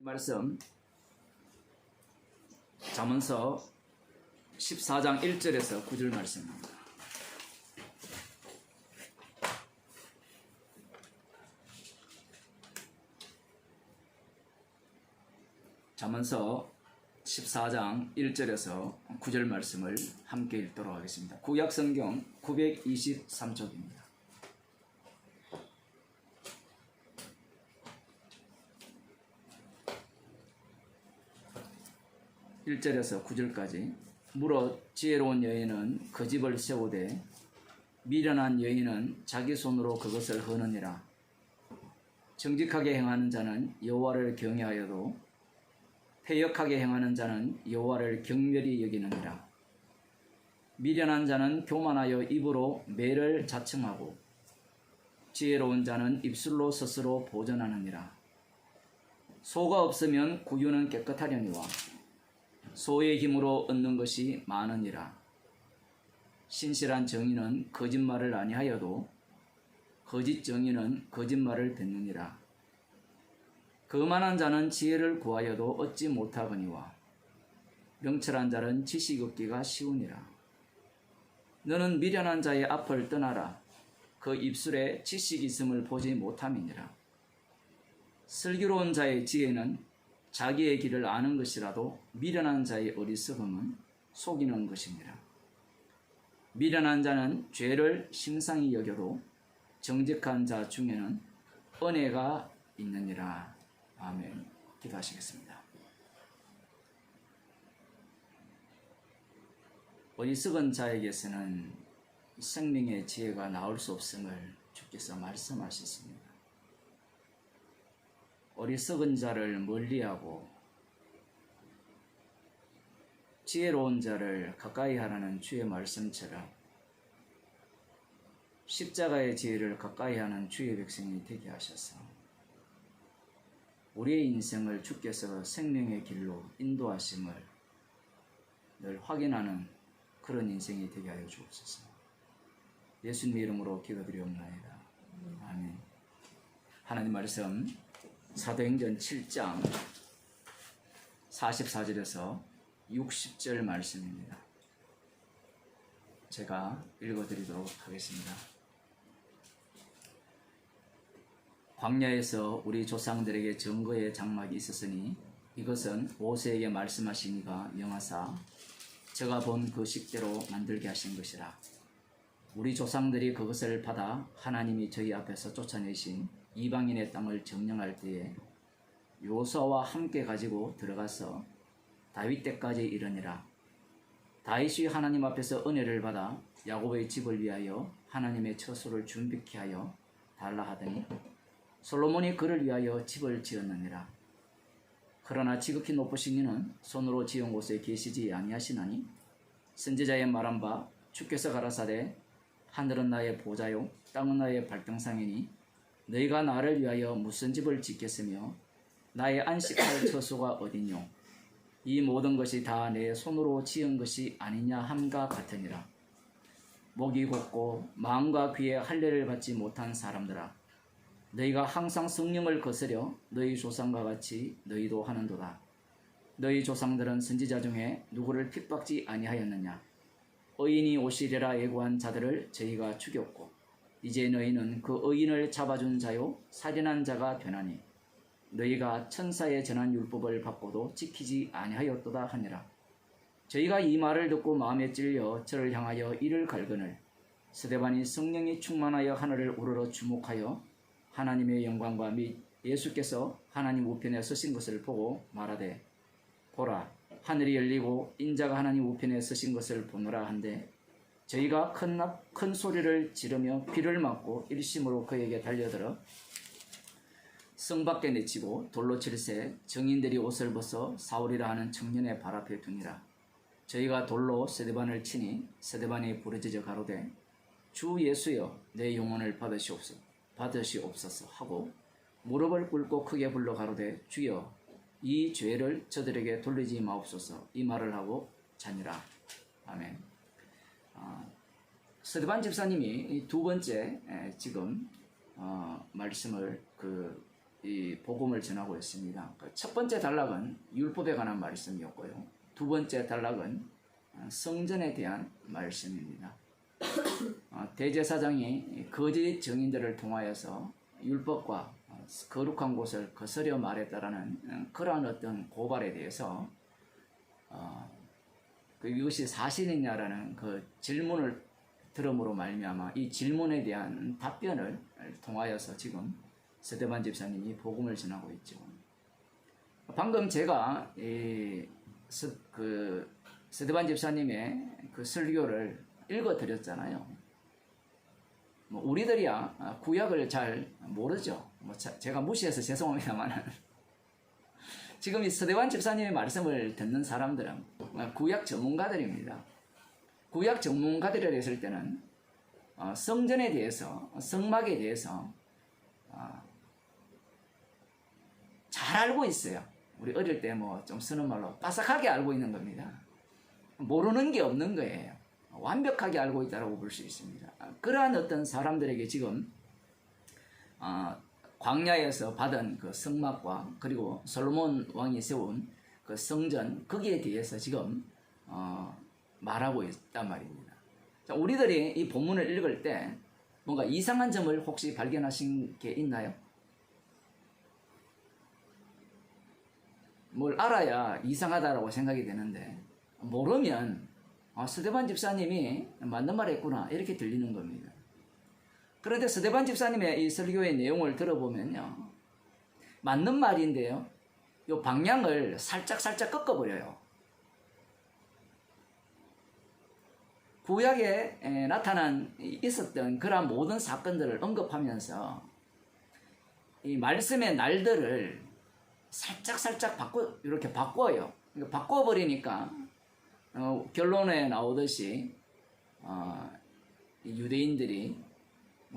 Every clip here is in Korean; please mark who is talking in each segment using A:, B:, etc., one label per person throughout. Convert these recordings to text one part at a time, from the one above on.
A: 말씀 잠언서 14장 1절에서 9절 말씀입니다. 잠언서 14장 1절에서 9절 말씀을 함께 읽도록 하겠습니다. 구약성경 923쪽입니다. (1절에서) (9절까지) 물어 지혜로운 여인은 그 집을 세우되 미련한 여인은 자기 손으로 그것을 허느니라. 정직하게 행하는 자는 여호와를 경외하여도 패역하게 행하는 자는 여호와를 경멸히 여기느니라. 미련한 자는 교만하여 입으로 매를 자청하고 지혜로운 자는 입술로 스스로 보전하느니라. 소가 없으면 구유는 깨끗하려니와 소의 힘으로 얻는 것이 많으니라. 신실한 정의는 거짓말을 아니하여도 거짓 정의는 거짓말을 뱉느니라. 거만한 자는 지혜를 구하여도 얻지 못하거니와 명철한 자는 지식 얻기가 쉬우니라. 너는 미련한 자의 앞을 떠나라. 그 입술에 지식이 있음을 보지 못함이니라. 슬기로운 자의 지혜는 자기의 길을 아는 것이라도 미련한 자의 어리석음은 속이는 것이니라. 미련한 자는 죄를 심상히 여겨도 정직한 자 중에는 은혜가 있느니라. 아멘. 기도하시겠습니다. 어리석은 자에게서는 생명의 지혜가 나올 수 없음을 주께서 말씀하셨습니다. 어리석은 자를 멀리하고 지혜로운 자를 가까이 하라는 주의 말씀처럼 십자가의 지혜를 가까이 하는 주의 백성이 되게 하셔서 우리의 인생을 주께서 생명의 길로 인도하심을 늘 확인하는 그런 인생이 되게 하여 주옵소서. 예수님의 이름으로 기도드리옵나이다. 아멘. 하나님 말씀 사도행전 7장 44절에서 60절 말씀입니다. 제가 읽어드리도록 하겠습니다. 광야에서 우리 조상들에게 증거의 장막이 있었으니 이것은 모세에게 말씀하시니가 명하사 저가 본 그 식대로 만들게 하신 것이라. 우리 조상들이 그것을 받아 하나님이 저희 앞에서 쫓아내신 이방인의 땅을 점령할 때에 요수아와 함께 가지고 들어가서 다윗 때까지 이르니라. 다윗이 하나님 앞에서 은혜를 받아 야곱의 집을 위하여 하나님의 처소를 준비케 하여 달라 하더니 솔로몬이 그를 위하여 집을 지었느니라. 그러나 지극히 높으신 이는 손으로 지은 곳에 계시지 아니하시나니 선지자의 말한 바 주께서 가라사대 하늘은 나의 보좌요 땅은 나의 발등상이니 너희가 나를 위하여 무슨 집을 짓겠으며 나의 안식할 처소가 어디뇨. 이 모든 것이 다 내 손으로 지은 것이 아니냐 함과 같으니라. 목이 곧고 마음과 귀에 할례를 받지 못한 사람들아, 너희가 항상 성령을 거스려 너희 조상과 같이 너희도 하는도다. 너희 조상들은 선지자 중에 누구를 핍박지 아니하였느냐. 의인이 오시리라 예고한 자들을 저희가 죽였고 이제 너희는 그 의인을 잡아준 자요 살인한 자가 되나니 너희가 천사의 전한 율법을 받고도 지키지 아니하였도다 하니라. 저희가 이 말을 듣고 마음에 찔려 저를 향하여 이를 갈거늘 스데반이 성령이 충만하여 하늘을 우러러 주목하여 하나님의 영광과 및 예수께서 하나님 우편에 서신 것을 보고 말하되 보라 하늘이 열리고 인자가 하나님 우편에 서신 것을 보노라 한데 저희가 큰 소리를 지르며 비를 맞고 일심으로 그에게 달려들어 성 밖에 내치고 돌로 칠세 정인들이 옷을 벗어 사울이라 하는 청년의 발 앞에 두니라. 저희가 돌로 스데반을 치니 스데반이 부르짖어 가로되 주 예수여 내 영혼을 받으시옵소서 하고 무릎을 꿇고 크게 불러 가로되 주여 이 죄를 저들에게 돌리지 마옵소서. 이 말을 하고 자니라. 아멘. 스데반 집사님이 두 번째 지금 말씀을 이 복음을 전하고 있습니다. 첫 번째 단락은 율법에 관한 말씀이었고요. 두 번째 단락은 성전에 대한 말씀입니다. 대제사장이 거짓 증인들을 통하여서 율법과 거룩한 곳을 거스려 말했다라는 그러한 어떤 고발에 대해서 이것이 사실이냐라는 그 질문을 들음으로 말미암아 이 질문에 대한 답변을 통하여서 지금 스데반 집사님이 복음을 전하고 있죠. 방금 제가 스데반 집사님의 그 설교를 읽어드렸잖아요. 우리들이야 구약을 잘 모르죠. 제가 무시해서 죄송합니다만 지금 이 스데반 집사님의 말씀을 듣는 사람들은 구약 전문가들입니다. 구약 전문가들이라 했을 때는 성전에 대해서, 성막에 대해서 잘 알고 있어요. 우리 어릴 때 좀 쓰는 말로 빠삭하게 알고 있는 겁니다. 모르는 게 없는 거예요. 완벽하게 알고 있다고 볼 수 있습니다. 그러한 어떤 사람들에게 지금 광야에서 받은 그 성막과 그리고 솔로몬 왕이 세운 그 성전 거기에 대해서 지금 말하고 있단 말입니다. 자, 우리들이 이 본문을 읽을 때 뭔가 이상한 점을 혹시 발견하신 게 있나요? 뭘 알아야 이상하다라고 생각이 되는데 모르면 스데반 집사님이 맞는 말 했구나 이렇게 들리는 겁니다. 그런데 스데반 집사님의 이 설교의 내용을 들어보면요, 맞는 말인데요, 이 방향을 살짝 꺾어버려요. 구약에 있었던 그러한 모든 사건들을 언급하면서 이 말씀의 날들을 살짝 이렇게 바꿔요. 바꿔버리니까 결론에 나오듯이 유대인들이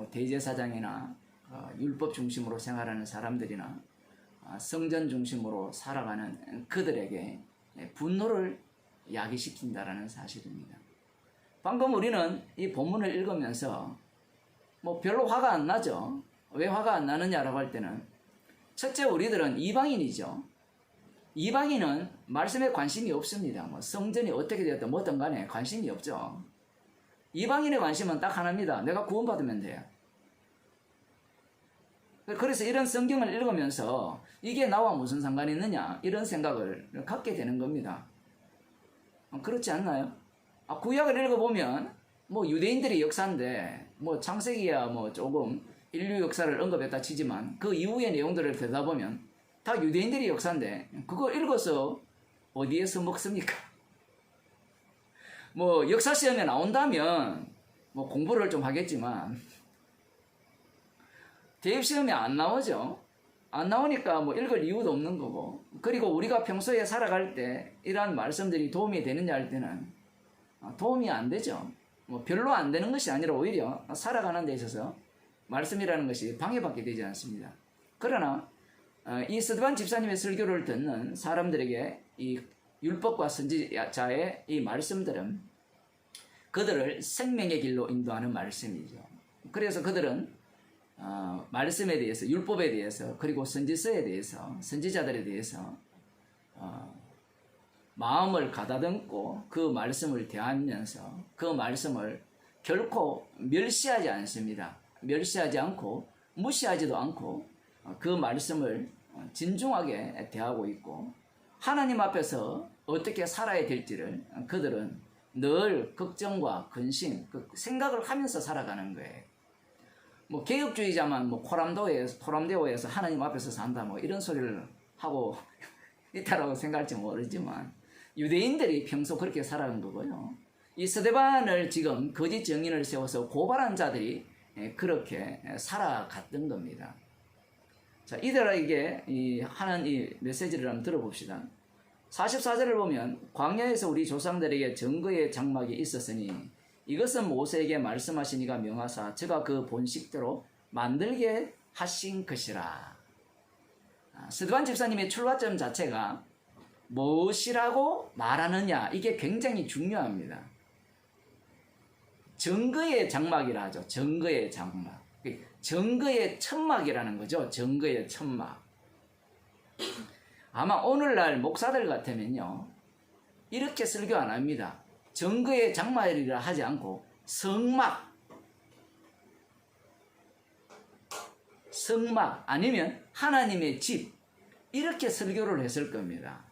A: 대제사장이나 율법 중심으로 생활하는 사람들이나 성전 중심으로 살아가는 그들에게 분노를 야기시킨다라는 사실입니다. 방금 우리는 이 본문을 읽으면서 별로 화가 안 나죠. 왜 화가 안 나느냐라고 할 때는 첫째, 우리들은 이방인이죠. 이방인은 말씀에 관심이 없습니다. 성전이 어떻게 되었든 뭐든 간에 관심이 없죠. 이방인의 관심은 딱 하나입니다. 내가 구원받으면 돼요. 그래서 이런 성경을 읽으면서 이게 나와 무슨 상관이 있느냐 이런 생각을 갖게 되는 겁니다. 그렇지 않나요? 구약을 읽어보면 유대인들의 역사인데 창세기야 조금 인류 역사를 언급했다 치지만 그 이후의 내용들을 들여다보면 다 유대인들의 역사인데 그거 읽어서 어디에서 먹습니까? 역사 시험에 나온다면 공부를 좀 하겠지만 대입 시험에 안 나오죠. 안 나오니까 읽을 이유도 없는 거고, 그리고 우리가 평소에 살아갈 때 이러한 말씀들이 도움이 되느냐 할 때는 도움이 안 되죠. 별로 안 되는 것이 아니라 오히려 살아가는 데 있어서 말씀이라는 것이 방해받게 되지 않습니다. 그러나 이 스데반 집사님의 설교를 듣는 사람들에게 이 율법과 선지자의 이 말씀들은 그들을 생명의 길로 인도하는 말씀이죠. 그래서 그들은 말씀에 대해서, 율법에 대해서, 그리고 선지서에 대해서, 선지자들에 대해서 마음을 가다듬고 그 말씀을 대하면서 그 말씀을 결코 멸시하지 않습니다. 멸시하지 않고 무시하지도 않고 그 말씀을 진중하게 대하고 있고, 하나님 앞에서 어떻게 살아야 될지를 그들은 늘 걱정과 근심, 생각을 하면서 살아가는 거예요. 개혁주의자만 토람대오에서 하나님 앞에서 산다 이런 소리를 하고 있다라고 생각할지 모르지만 유대인들이 평소 그렇게 살아간 거고요. 이 스데반을 지금 거짓 증인을 세워서 고발한 자들이 그렇게 살아갔던 겁니다. 자, 이들에게 하는 이 메시지를 한번 들어봅시다. 44절을 보면 광야에서 우리 조상들에게 증거의 장막이 있었으니 이것은 모세에게 말씀하시니가 명하사 저가 그 본식대로 만들게 하신 것이라. 스데반 집사님의 출발점 자체가 무엇이라고 말하느냐, 이게 굉장히 중요합니다. 증거의 장막이라 하죠. 증거의 장막. 증거의 천막이라는 거죠. 증거의 천막. 아마 오늘날 목사들 같으면요, 이렇게 설교 안 합니다. 증거의 장막이라 하지 않고 성막, 성막 아니면 하나님의 집, 이렇게 설교를 했을 겁니다.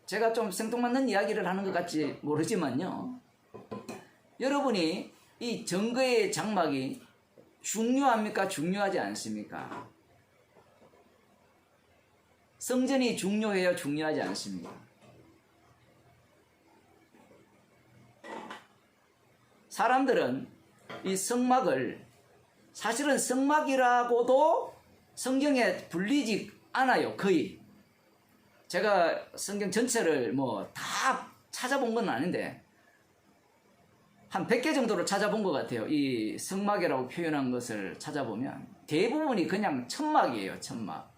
A: 제가 좀 생뚱맞는 이야기를 하는 것 같지 모르지만요, 여러분이 이 증거의 장막이 중요합니까? 중요하지 않습니까? 성전이 중요해요? 중요하지 않습니까? 사람들은 이 성막을, 사실은 성막이라고도 성경에 불리지 않아요. 거의. 제가 성경 전체를 뭐 다 찾아본 건 아닌데 한 100개 정도로 찾아본 것 같아요. 이 성막이라고 표현한 것을 찾아보면 대부분이 그냥 천막이에요. 천막.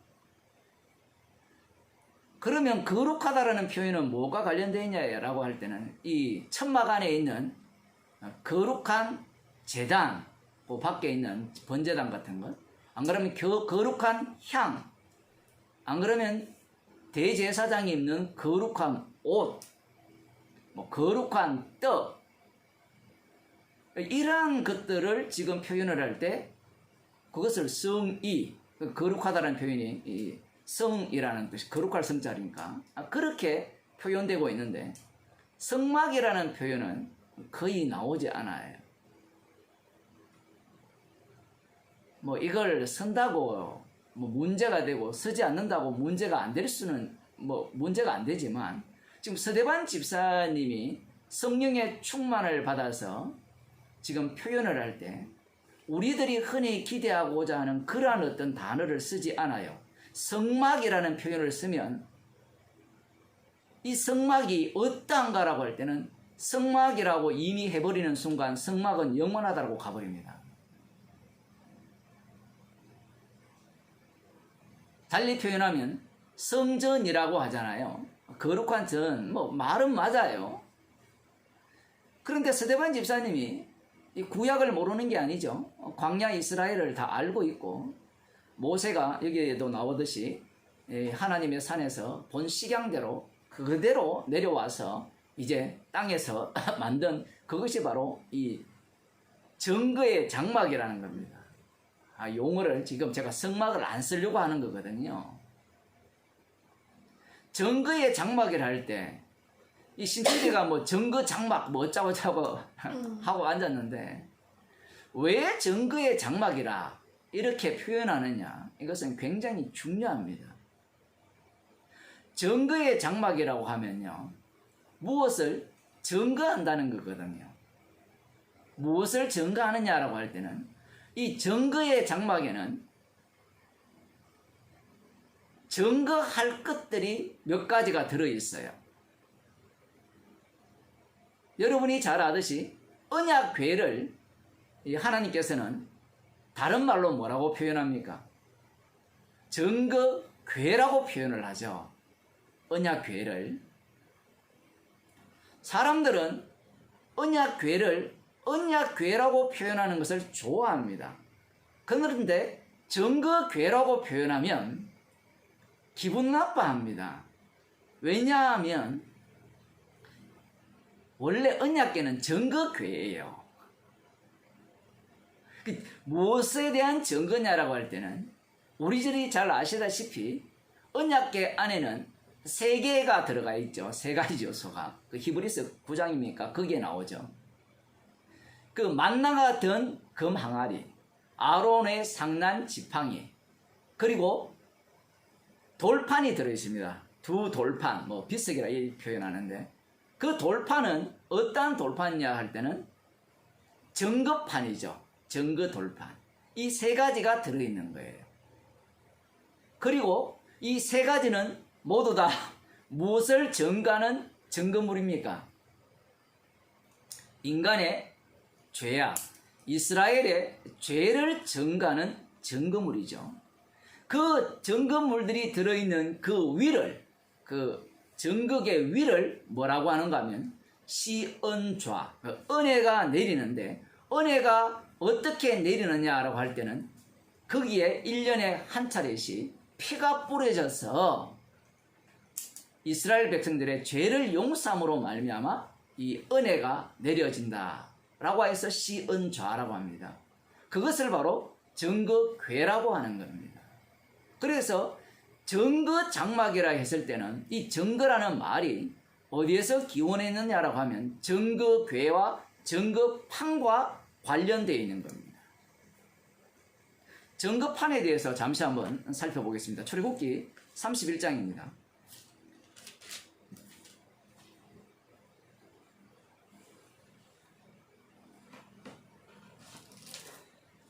A: 그러면 거룩하다라는 표현은 뭐가 관련되어 있냐라고 할 때는 이 천막 안에 있는 거룩한 제단, 그 밖에 있는 번제단 같은 것, 안 그러면 거룩한 향, 안 그러면 대제사장이 입는 거룩한 옷, 뭐 거룩한 떡, 이러한 것들을 지금 표현을 할 때 그것을 성이, 거룩하다는 표현이 이 성이라는 뜻이 거룩할 성자리니까 그렇게 표현되고 있는데, 성막이라는 표현은 거의 나오지 않아요. 뭐 이걸 쓴다고 뭐 문제가 되고 쓰지 않는다고 문제가 안 될 수는 뭐 문제가 안 되지만, 지금 서대반 집사님이 성령의 충만을 받아서 지금 표현을 할 때 우리들이 흔히 기대하고자 하는 그러한 어떤 단어를 쓰지 않아요. 성막이라는 표현을 쓰면 이 성막이 어떠한가라고 할 때는 성막이라고 이미 해버리는 순간 성막은 영원하다고 가버립니다. 달리 표현하면 성전이라고 하잖아요. 거룩한 전, 뭐 말은 맞아요. 그런데 서대반 집사님이 이 구약을 모르는 게 아니죠. 광야 이스라엘을 다 알고 있고, 모세가 여기에도 나오듯이 하나님의 산에서 본 식양대로 그대로 내려와서 이제 땅에서 만든 그것이 바로 이 증거의 장막이라는 겁니다. 용어를 지금 제가 성막을 안 쓰려고 하는 거거든요. 증거의 장막이라 할 때 이 신천지가 뭐 증거 장막 뭐 어쩌고저쩌고 하고 앉았는데, 왜 증거의 장막이라 이렇게 표현하느냐, 이것은 굉장히 중요합니다. 증거의 장막이라고 하면요, 무엇을 증거한다는 거거든요. 무엇을 증거하느냐라고 할 때는 이 증거의 장막에는 증거할 것들이 몇 가지가 들어있어요. 여러분이 잘 아듯이 언약궤를 하나님께서는 다른 말로 뭐라고 표현합니까? 증거궤라고 표현을 하죠. 언약궤를. 사람들은 언약궤를 언약궤라고 표현하는 것을 좋아합니다. 그런데 증거궤라고 표현하면 기분 나빠합니다. 왜냐하면 원래 언약궤는 증거궤예요. 무엇에 대한 증거냐라고 할 때는 우리들이 잘 아시다시피 언약궤 안에는 3개가 들어가 있죠. 3가지 요소가. 그 히브리서 9장입니까? 거기에 나오죠. 그 만나가 든 금 항아리, 아론의 상난 지팡이, 그리고 돌판이 들어있습니다. 2 돌판, 뭐 비석이라 이 표현하는데, 그 돌판은 어떠한 돌판이냐 할 때는 증거판이죠. 증거 돌판. 이 3가지가 들어있는 거예요. 그리고 이 3가지는 모두 다 무엇을 증거하는 증거물입니까? 인간의 죄악, 이스라엘의 죄를 증거하는 증거물이죠. 그 증거물들이 들어있는 그 위를, 그 증거의 위를 뭐라고 하는가 하면 시은좌, 은혜가 내리는데, 은혜가 어떻게 내리느냐라고 할 때는 거기에 1년에 한 차례씩 피가 뿌려져서 이스라엘 백성들의 죄를 용서함으로 말미암아 이 은혜가 내려진다라고 해서 시은좌라고 합니다. 그것을 바로 정거궤라고 하는 겁니다. 그래서 정거장막이라 했을 때는 이 정거라는 말이 어디에서 기원했느냐라고 하면 정거궤와 정거판과 관련되어 있는 겁니다. 정거판에 대해서 잠시 한번 살펴보겠습니다. 출애굽기 31장입니다.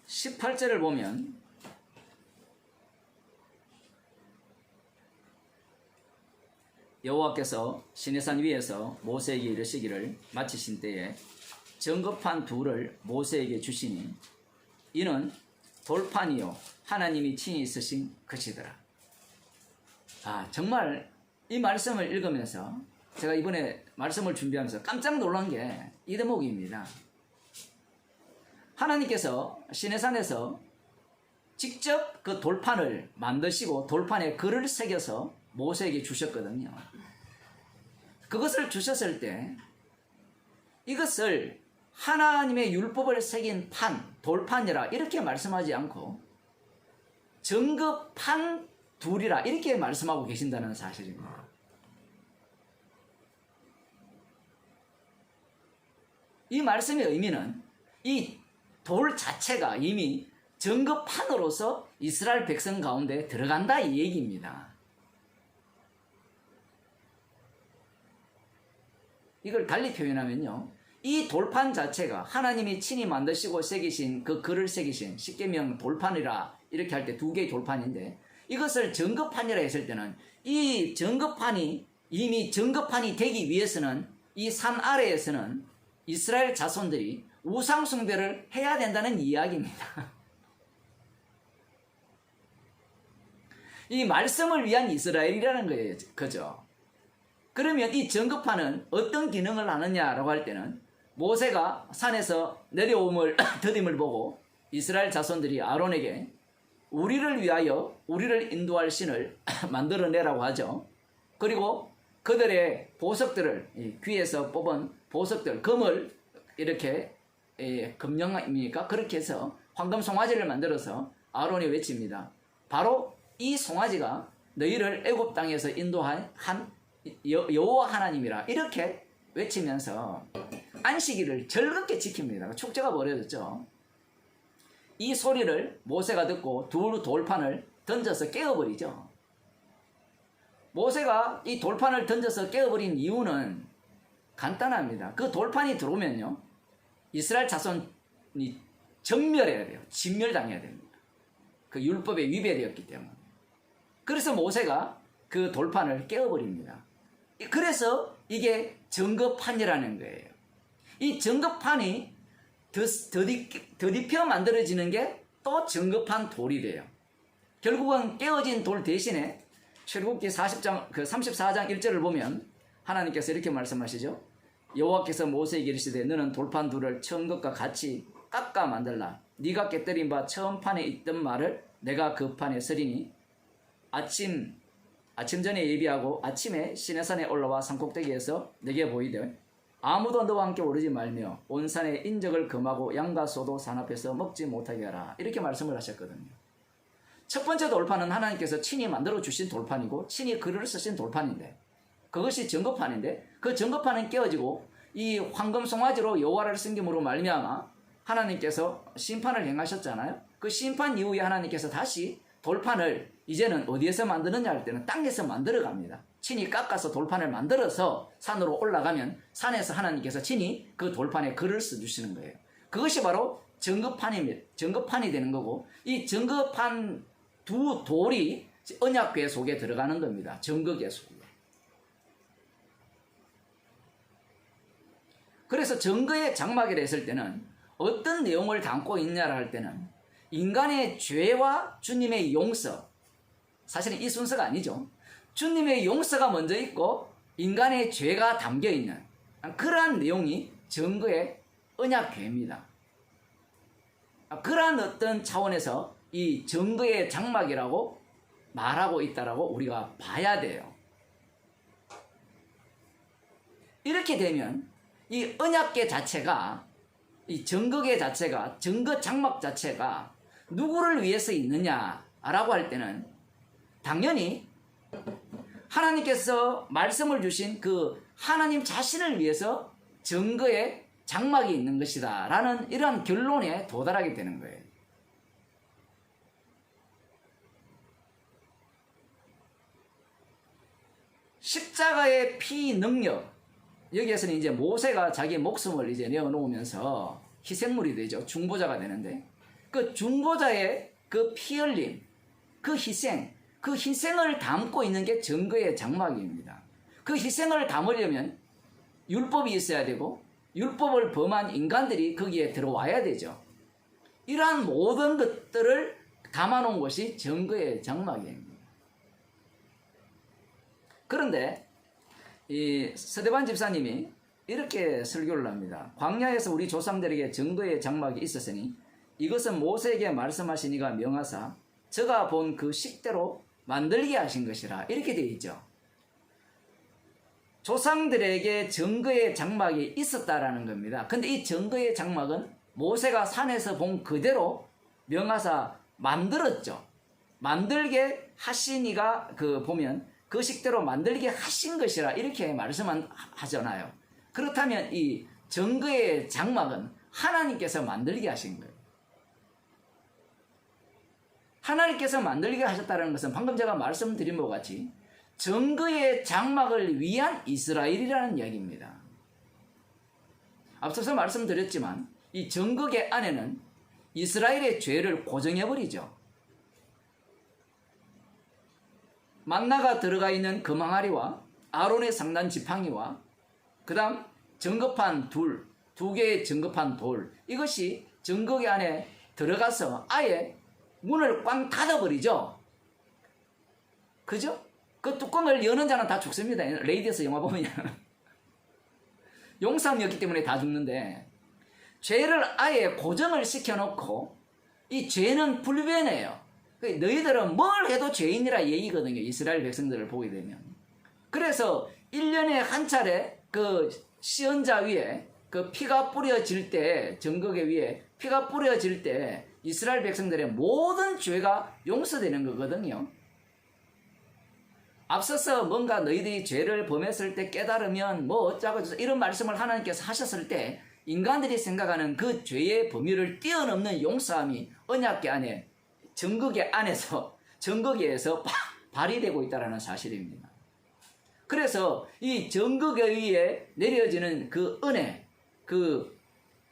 A: 18절을 보면 여호와께서 시내산 위에서 모세에게 이르시기를 마치신 때에 정거판 둘을 모세에게 주시니 이는 돌판이요 하나님이 친히 쓰신 것이더라. 정말 이 말씀을 읽으면서 제가 이번에 말씀을 준비하면서 깜짝 놀란 게 이 대목입니다. 하나님께서 시내산에서 직접 그 돌판을 만드시고 돌판에 글을 새겨서 모세에게 주셨거든요. 그것을 주셨을 때 이것을 하나님의 율법을 새긴 판, 돌판이라 이렇게 말씀하지 않고 정거판 둘이라 이렇게 말씀하고 계신다는 사실입니다. 이 말씀의 의미는 이 돌 자체가 이미 정거판으로서 이스라엘 백성 가운데 들어간다 이 얘기입니다. 이걸 달리 표현하면요, 이 돌판 자체가 하나님이 친히 만드시고 새기신 그 글을 새기신 십계명 돌판이라 이렇게 할 때 두 개의 돌판인데 이것을 정거판이라 했을 때는 이 정거판이 이미 정거판이 되기 위해서는 이 산 아래에서는 이스라엘 자손들이 우상 숭배를 해야 된다는 이야기입니다. 이 말씀을 위한 이스라엘이라는 거예요. 그죠? 그러면 이 정거판은 어떤 기능을 하느냐라고 할 때는 모세가 산에서 내려옴을 더딤을 보고 이스라엘 자손들이 아론에게 우리를 위하여 우리를 인도할 신을 만들어내라고 하죠. 그리고 그들의 보석들을 귀에서 뽑은 보석들 금을 이렇게 금령입니까? 그렇게 해서 황금 송아지를 만들어서 아론이 외칩니다. 바로 이 송아지가 너희를 애굽 땅에서 인도한 여호와 하나님이라 이렇게 외치면서 안식일을 즐겁게 지킵니다. 축제가 벌어졌죠. 이 소리를 모세가 듣고 두 돌판을 던져서 깨어버리죠. 모세가 이 돌판을 던져서 깨어버린 이유는 간단합니다. 그 돌판이 들어오면요, 이스라엘 자손이 전멸해야 돼요. 진멸당해야 됩니다. 그 율법에 위배되었기 때문에. 그래서 모세가 그 돌판을 깨어버립니다. 그래서 이게 정거판이라는 거예요. 이 정거판이 더딥혀 만들어지는 게 또 정거판 돌이 돼요. 결국은 깨어진 돌 대신에 출애굽기 34장 1절을 보면 하나님께서 이렇게 말씀하시죠. 여호와께서 모세에게 이르시되 너는 돌판 둘을 처음 것과 같이 깎아 만들라. 네가 깨뜨린 바 처음 판에 있던 말을 내가 그 판에 쓰리니 아침 전에 예비하고 아침에 시내산에 올라와 산꼭대기에서 내게 보이되 아무도 너와 함께 오르지 말며 온 산에 인적을 금하고 양과 소도 산 앞에서 먹지 못하게 하라. 이렇게 말씀을 하셨거든요. 첫 번째 돌판은 하나님께서 친히 만들어 주신 돌판이고 친히 글을 쓰신 돌판인데 그것이 정거판인데 그 정거판은 깨어지고 이 황금 송아지로 여호와를 섬김으로 말미암아 하나님께서 심판을 행하셨잖아요. 그 심판 이후에 하나님께서 다시 돌판을 이제는 어디에서 만드느냐 할 때는 땅에서 만들어 갑니다. 친히 깎아서 돌판을 만들어서 산으로 올라가면 산에서 하나님께서 친히 그 돌판에 글을 써주시는 거예요. 그것이 바로 정거판이 되는 거고 이 정거판 두 돌이 언약궤 속에 들어가는 겁니다. 정거궤 속에. 그래서 정거의 장막이라 했을 때는 어떤 내용을 담고 있냐라 할 때는 인간의 죄와 주님의 용서, 사실은 이 순서가 아니죠. 주님의 용서가 먼저 있고 인간의 죄가 담겨있는 그러한 내용이 정거의 언약궤입니다. 그러한 어떤 차원에서 이 증거의 장막이라고 말하고 있다라고 우리가 봐야 돼요. 이렇게 되면 이 언약궤 자체가, 이 증거궤 자체가, 증거 장막 자체가 누구를 위해서 있느냐라고 할 때는 당연히 하나님께서 말씀을 주신 그 하나님 자신을 위해서 증거의 장막이 있는 것이다 라는 이러한 결론에 도달하게 되는 거예요. 십자가의 피 능력, 여기에서는 이제 모세가 자기 목숨을 이제 내어놓으면서 희생물이 되죠. 중보자가 되는데, 그 중보자의 그 피 흘림, 그 희생을 담고 있는 게 증거의 장막입니다. 그 희생을 담으려면 율법이 있어야 되고, 율법을 범한 인간들이 거기에 들어와야 되죠. 이러한 모든 것들을 담아놓은 것이 증거의 장막입니다. 그런데 이 서대반 집사님이 이렇게 설교를 합니다. 광야에서 우리 조상들에게 증거의 장막이 있었으니 이것은 모세에게 말씀하신 이가 명하사 저가 본 그 식대로 만들게 하신 것이라, 이렇게 되어 있죠. 조상들에게 증거의 장막이 있었다라는 겁니다. 근데 이 증거의 장막은 모세가 산에서 본 그대로 명하사 만들었죠. 만들게 하신 이가 보면 그 식대로 만들게 하신 것이라, 이렇게 말씀하잖아요. 그렇다면 이 증거의 장막은 하나님께서 만들게 하신 거예요. 하나님께서 만들게 하셨다는 것은 방금 제가 말씀드린 것 같이 증거의 장막을 위한 이스라엘이라는 이야기입니다. 앞서서 말씀드렸지만 이 증거궤 안에는 이스라엘의 죄를 고정해버리죠. 만나가 들어가 있는 금항아리와 아론의 상단 지팡이와 그 다음 증거판 두 개의 증거판 돌, 이것이 증거궤 안에 들어가서 아예 문을 꽝 닫아버리죠. 그죠? 그 뚜껑을 여는 자는 다 죽습니다. 레이디에서 영화 보면 용서함이 없기 때문에 다 죽는데, 죄를 아예 고정을 시켜놓고 이 죄는 불변해요. 너희들은 뭘 해도 죄인이라 얘기거든요. 이스라엘 백성들을 보게 되면. 그래서 1년에 한 차례 그 시언자 위에 그 피가 뿌려질 때, 증거궤 위에 피가 뿌려질 때 이스라엘 백성들의 모든 죄가 용서되는 거거든요. 앞서서 뭔가 너희들이 죄를 범했을 때 깨달으면 뭐 어쩌고 이런 말씀을 하나님께서 하셨을 때 인간들이 생각하는 그 죄의 범위를 뛰어넘는 용서함이 언약궤 안에, 증거궤 안에서, 증거궤에서 발휘되고 있다는 사실입니다. 그래서 이 증거궤 위에 내려지는 그 은혜, 그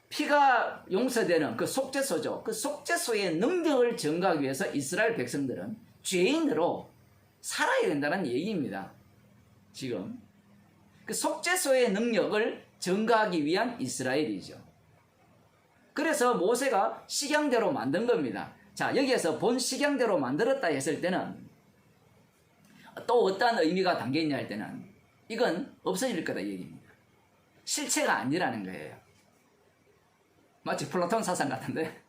A: 피가 용서되는 그 속죄소죠. 그 속죄소의 능력을 증가하기 위해서 이스라엘 백성들은 죄인으로 살아야 된다는 얘기입니다. 지금 그 속죄소의 능력을 증가하기 위한 이스라엘이죠. 그래서 모세가 식양대로 만든 겁니다. 자, 여기에서 본 식양대로 만들었다 했을 때는 또 어떤 의미가 담겨있냐 할 때는 이건 없어질 거다 얘기입니다. 실체가 아니라는 거예요. 마치 플라톤 사상 같은데,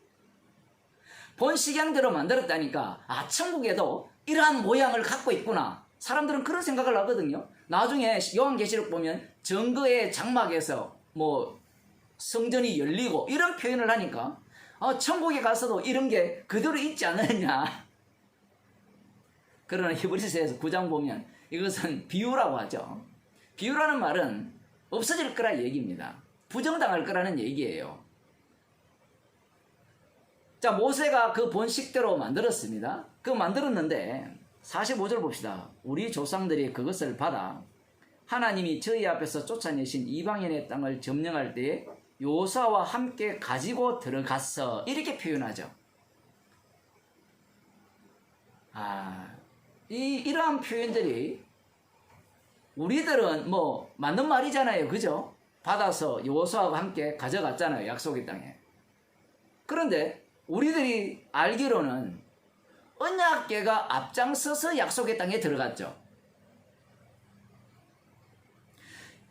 A: 본 식양대로 만들었다니까 천국에도 이러한 모양을 갖고 있구나. 사람들은 그런 생각을 하거든요. 나중에 요한계시록 보면 증거의 장막에서 뭐 성전이 열리고 이런 표현을 하니까 천국에 가서도 이런 게 그대로 있지 않느냐. 그러나 히브리서에서 9장 보면 이것은 비유라고 하죠. 비유라는 말은 없어질 거라 얘기입니다. 부정당할 거라는 얘기예요. 자, 모세가 그 본식대로 만들었습니다. 만들었는데 45절 봅시다. 우리 조상들이 그것을 받아 하나님이 저희 앞에서 쫓아내신 이방인의 땅을 점령할 때에 요사와 함께 가지고 들어갔어, 이렇게 표현하죠. 이러한 표현들이 우리들은 뭐 맞는 말이잖아요. 그죠? 받아서 요사와 함께 가져갔잖아요. 약속의 땅에. 그런데 우리들이 알기로는 언약궤가 앞장서서 약속의 땅에 들어갔죠.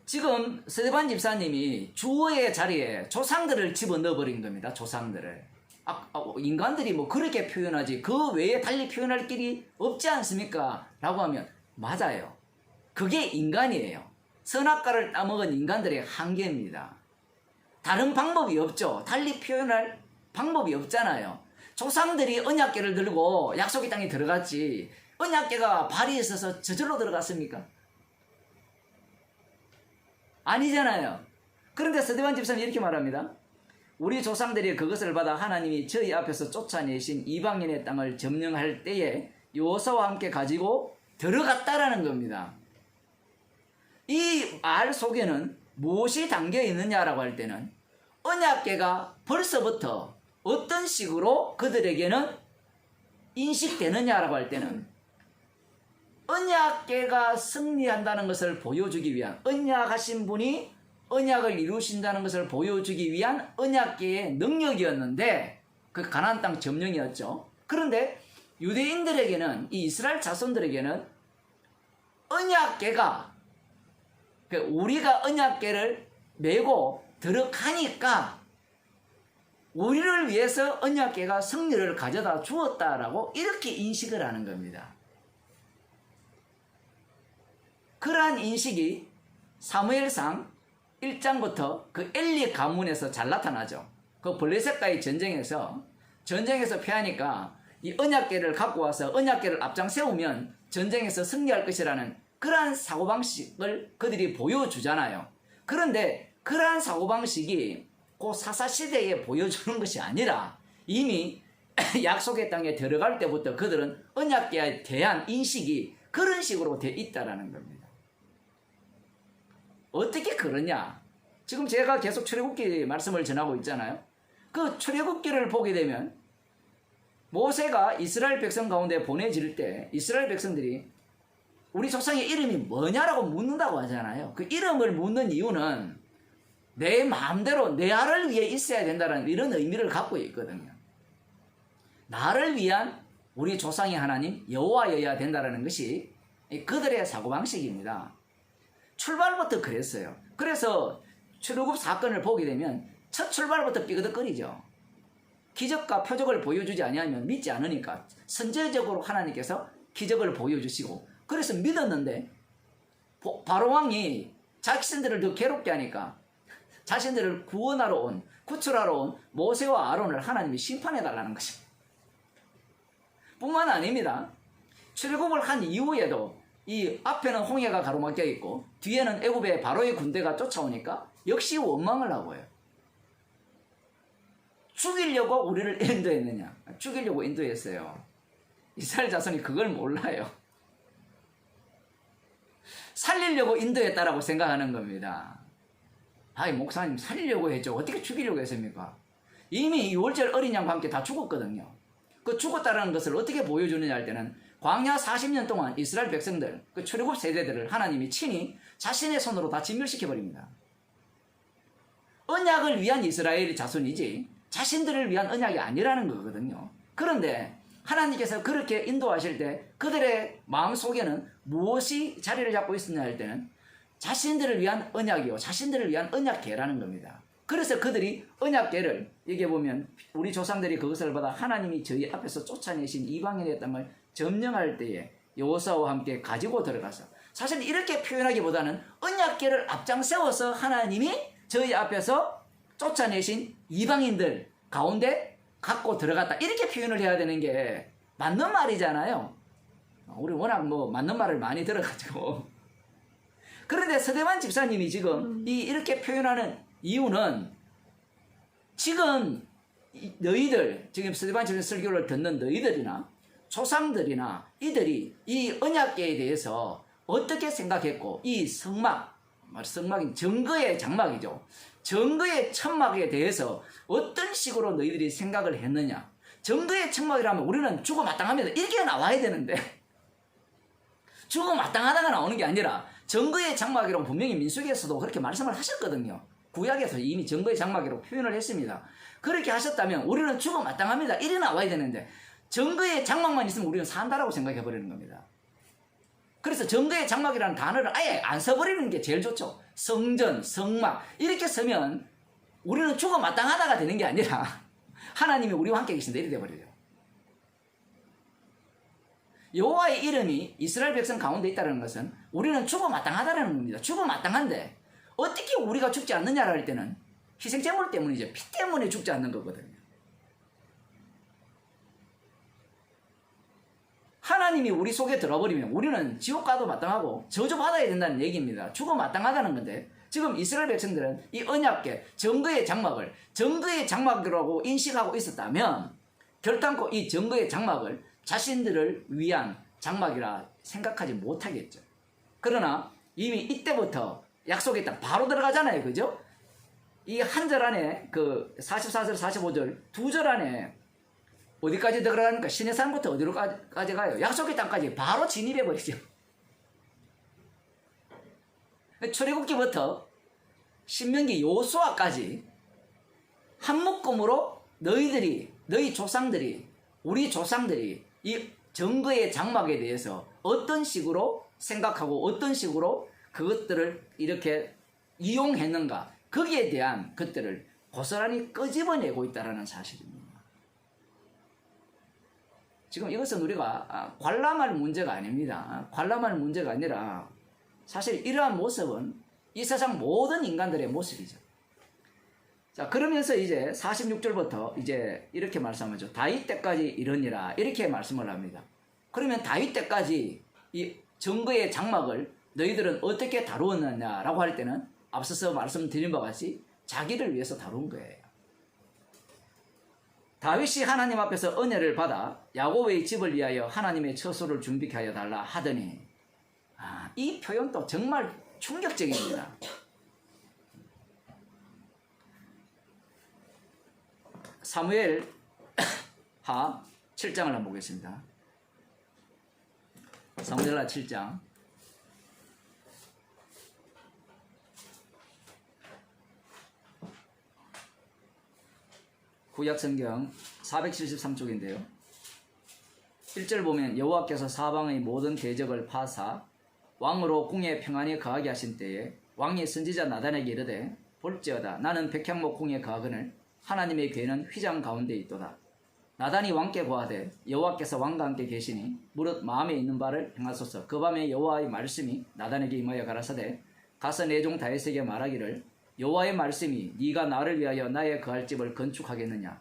A: 지금 스데반 집사님이 주어의 자리에 조상들을 집어넣어버린 겁니다. 조상들을. 인간들이 뭐 그렇게 표현하지 그 외에 달리 표현할 길이 없지 않습니까? 라고 하면 맞아요. 그게 인간이에요. 선악과를 따먹은 인간들의 한계입니다. 다른 방법이 없죠. 달리 표현할 방법이 없잖아요. 조상들이 언약궤를 들고 약속의 땅에 들어갔지 언약궤가 발이 있어서 저절로 들어갔습니까? 아니잖아요. 그런데 서대환 집사는 이렇게 말합니다. 우리 조상들이 그것을 받아 하나님이 저희 앞에서 쫓아내신 이방인의 땅을 점령할 때에 여호수아와 함께 가지고 들어갔다라는 겁니다. 이 말 속에는 무엇이 담겨 있느냐라고 할 때는 언약궤가 벌써부터 어떤 식으로 그들에게는 인식되느냐라고 할 때는 언약궤가 승리한다는 것을 보여주기 위한 언약하신 분이 언약을 이루신다는 것을 보여주기 위한 언약궤의 능력이었는데 그 가나안 땅 점령이었죠. 그런데 유대인들에게는 이 이스라엘 자손들에게는 언약궤가 우리가 언약궤를 메고 들어가니까 우리를 위해서 언약궤가 승리를 가져다 주었다라고 이렇게 인식을 하는 겁니다. 그러한 인식이 사무엘상 1장부터 그 엘리 가문에서 잘 나타나죠. 그 블레셋과의 전쟁에서 패하니까 이 언약궤를 갖고 와서 언약궤를 앞장 세우면 전쟁에서 승리할 것이라는 그러한 사고방식을 그들이 보여주잖아요. 그런데 그러한 사고방식이 그 사사시대에 보여주는 것이 아니라 이미 약속의 땅에 들어갈 때부터 그들은 언약궤에 대한 인식이 그런 식으로 돼 있다는 겁니다. 어떻게 그러냐? 지금 제가 계속 출애굽기 말씀을 전하고 있잖아요. 그 출애굽기를 보게 되면 모세가 이스라엘 백성 가운데 보내질 때 이스라엘 백성들이 우리 조상의 이름이 뭐냐라고 묻는다고 하잖아요. 그 이름을 묻는 이유는 내 마음대로 내 아를 위해 있어야 된다는 이런 의미를 갖고 있거든요. 나를 위한 우리 조상의 하나님 여호와여야 된다는 것이 그들의 사고방식입니다. 출발부터 그랬어요. 그래서 출애굽 사건을 보게 되면 첫 출발부터 삐그덕거리죠. 기적과 표적을 보여주지 아니하면 믿지 않으니까 선제적으로 하나님께서 기적을 보여주시고 그래서 믿었는데 바로왕이 자신들을 더 괴롭게 하니까 자신들을 구출하러 온 모세와 아론을 하나님이 심판해달라는 것입니다. 뿐만 아닙니다. 출애굽을 한 이후에도 이 앞에는 홍해가 가로막혀 있고 뒤에는 애굽의 바로의 군대가 쫓아오니까 역시 원망을 하고요. 죽이려고 우리를 인도했느냐? 죽이려고 인도했어요. 이스라엘 자손이 그걸 몰라요. 살리려고 인도했다라고 생각하는 겁니다. 아이 목사님 살리려고 했죠. 어떻게 죽이려고 했습니까? 이미 6월절 어린 양과 함께 다 죽었거든요. 그 죽었다는 것을 어떻게 보여주느냐 할 때는 광야 40년 동안 이스라엘 백성들, 그 출애굽 세대들을 하나님이 친히 자신의 손으로 다 진멸시켜버립니다. 언약을 위한 이스라엘의 자손이지 자신들을 위한 언약이 아니라는 거거든요. 그런데 하나님께서 그렇게 인도하실 때 그들의 마음속에는 무엇이 자리를 잡고 있었냐 할 때는 자신들을 위한 언약이요 자신들을 위한 언약궤라는 겁니다. 그래서 그들이 언약궤를 여기 보면 우리 조상들이 그것을 받아 하나님이 저희 앞에서 쫓아내신 이방인의 땅을 점령할 때에 여호수아와 함께 가지고 들어가서 사실 이렇게 표현하기보다는 언약궤를 앞장 세워서 하나님이 저희 앞에서 쫓아내신 이방인들 가운데 갖고 들어갔다 이렇게 표현을 해야 되는 게 맞는 말이잖아요. 우리 워낙 맞는 말을 많이 들어가지고 그런데 서대환 집사님이 지금 이렇게 표현하는 이유는 지금 너희들 지금 서대환 집사님 설교를 듣는 너희들이나 조상들이나 이들이 이 언약궤에 대해서 어떻게 생각했고 이 성막이 증거의 장막이죠. 증거의 천막에 대해서 어떤 식으로 너희들이 생각을 했느냐. 증거의 천막이라면 우리는 죽어마땅합니다. 이게 나와야 되는데 죽어마땅하다가 나오는 게 아니라 증거의 장막이라고 분명히 민수기에서도 그렇게 말씀을 하셨거든요. 구약에서 이미 증거의 장막이라고 표현을 했습니다. 그렇게 하셨다면 우리는 죽어마땅합니다. 이래 나와야 되는데 증거의 장막만 있으면 우리는 산다라고 생각해버리는 겁니다. 그래서 증거의 장막이라는 단어를 아예 안 써버리는 게 제일 좋죠. 성전, 성막 이렇게 쓰면 우리는 죽어마땅하다가 되는 게 아니라 하나님이 우리와 함께 계신다 이렇게 돼버려요. 여호와의 이름이 이스라엘 백성 가운데 있다는 것은 우리는 죽어마땅하다는 겁니다. 죽어마땅한데 어떻게 우리가 죽지 않느냐를 할 때는 희생제물 때문이죠. 피 때문에 죽지 않는 거거든요. 하나님이 우리 속에 들어버리면 우리는 지옥 가도 마땅하고 저주받아야 된다는 얘기입니다. 죽어마땅하다는 건데 지금 이스라엘 백성들은 이 언약궤 증거의 장막을 증거의 장막이라고 인식하고 있었다면 결단코 이 증거의 장막을 자신들을 위한 장막이라 생각하지 못하겠죠. 그러나 이미 이때부터 약속의 땅 바로 들어가잖아요. 그죠? 이 한 절 안에 그 44절 45절 두 절 안에 어디까지 들어가니까 시내산부터 어디로까지 가요? 약속의 땅까지 바로 진입해버리죠. 출애굽기부터 신명기 여호수아까지 한 묶음으로 너희 조상들이 우리 조상들이 이 증거의 장막에 대해서 어떤 식으로 생각하고 어떤 식으로 그것들을 이렇게 이용했는가 거기에 대한 것들을 고스란히 끄집어내고 있다는 사실입니다. 지금 이것은 우리가 관람할 문제가 아닙니다. 관람할 문제가 아니라 사실 이러한 모습은 이 세상 모든 인간들의 모습이죠. 자, 그러면서 이제 46절부터 이제 이렇게 말씀하죠. 다윗 때까지 이러니라 이렇게 말씀을 합니다. 그러면 다윗 때까지 이 증거의 장막을 너희들은 어떻게 다루었느냐라고 할 때는 앞서서 말씀드린 바와 같이 자기를 위해서 다룬 거예요. 다윗이 하나님 앞에서 은혜를 받아 야곱의 집을 위하여 하나님의 처소를 준비케 하여 달라 하더니 이 표현도 정말 충격적입니다. 사무엘 하 7장을 한번 보겠습니다. 사무엘하 7장 구약성경 473쪽인데요. 1절 보면 여호와께서 사방의 모든 대적을 파사 왕으로 궁에 평안히 거하게 하신 때에 왕이 선지자 나단에게 이르되 볼지어다 나는 백향목 궁에 거하거늘 하나님의 궤는 휘장 가운데 있도다. 나단이 왕께 고하되 여호와께서 왕과 함께 계시니 무릇 마음에 있는 바를 행하소서. 그 밤에 여호와의 말씀이 나단에게 임하여 가라사대 가서 내 종 다윗에게 말하기를 여호와의 말씀이 네가 나를 위하여 나의 거할 집을 건축하겠느냐.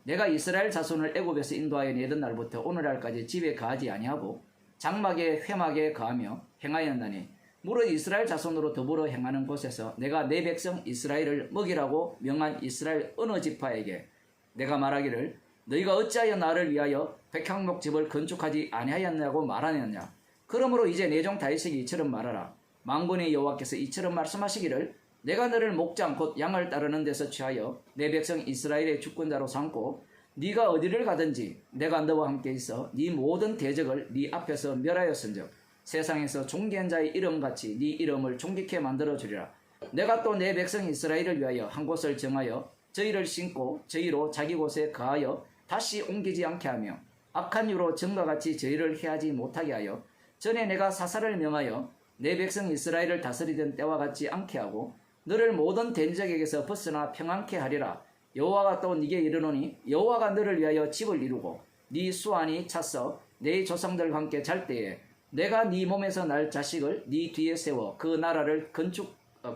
A: 내가 이스라엘 자손을 애굽에서 인도하여 내던 날부터 오늘날까지 집에 거하지 아니하고 장막에 회막에 거하며 행하였나니 무릇 이스라엘 자손으로 더불어 행하는 곳에서 내가 내 백성 이스라엘을 먹이라고 명한 이스라엘 어느 지파에게 내가 말하기를 너희가 어찌하여 나를 위하여 백향목 집을 건축하지 아니하였냐고 말하느냐. 그러므로 이제 내 종 다윗에게 이처럼 말하라. 만군의 여호와께서 이처럼 말씀하시기를 내가 너를 목장 곧 양을 따르는 데서 취하여 내 백성 이스라엘의 주권자로 삼고 네가 어디를 가든지 내가 너와 함께 있어 네 모든 대적을 네 앞에서 멸하였은즉 세상에서 존귀한 자의 이름같이 네 이름을 존귀케 만들어주리라. 내가 또 내 백성 이스라엘을 위하여 한 곳을 정하여 저희를 신고 저희로 자기 곳에 거하여 다시 옮기지 않게 하며 악한 이유로 전과 같이 저희를 해하지 못하게 하여 전에 내가 사사를 명하여 내 백성 이스라엘을 다스리던 때와 같지 않게 하고 너를 모든 대적에게서 벗어나 평안케 하리라. 여호와가 또 네게 이르노니 여호와가 너를 위하여 집을 이루고 네 수완이 차서 내 조상들과 함께 잘 때에 내가 네 몸에서 날 자식을 네 뒤에 세워 그 나라를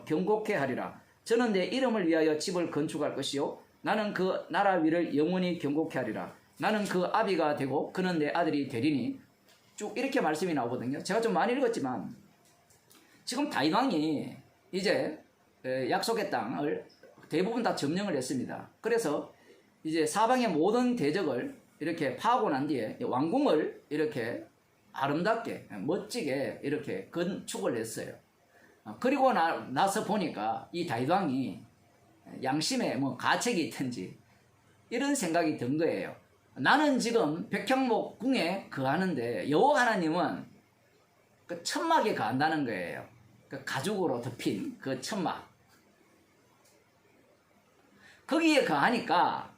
A: 경고케 하리라. 저는 내 이름을 위하여 집을 건축할 것이요 나는 그 나라 위를 영원히 경고케 하리라. 나는 그 아비가 되고 그는 내 아들이 되리니. 쭉 이렇게 말씀이 나오거든요. 제가 좀 많이 읽었지만 지금 다윗 왕이 이제 약속의 땅을 대부분 다 점령을 했습니다. 그래서 이제 사방의 모든 대적을 이렇게 파하고 난 뒤에 왕궁을 이렇게 아름답게 멋지게 이렇게 건축을 했어요. 그리고 나서 보니까 이 다윗 왕이 양심에 뭐 가책이 있든지 이런 생각이 든 거예요. 나는 지금 백향목 궁에 거하는데 여호와 하나님은 그 천막에 거한다는 거예요. 그 가죽으로 덮인 그 천막. 거기에 거하니까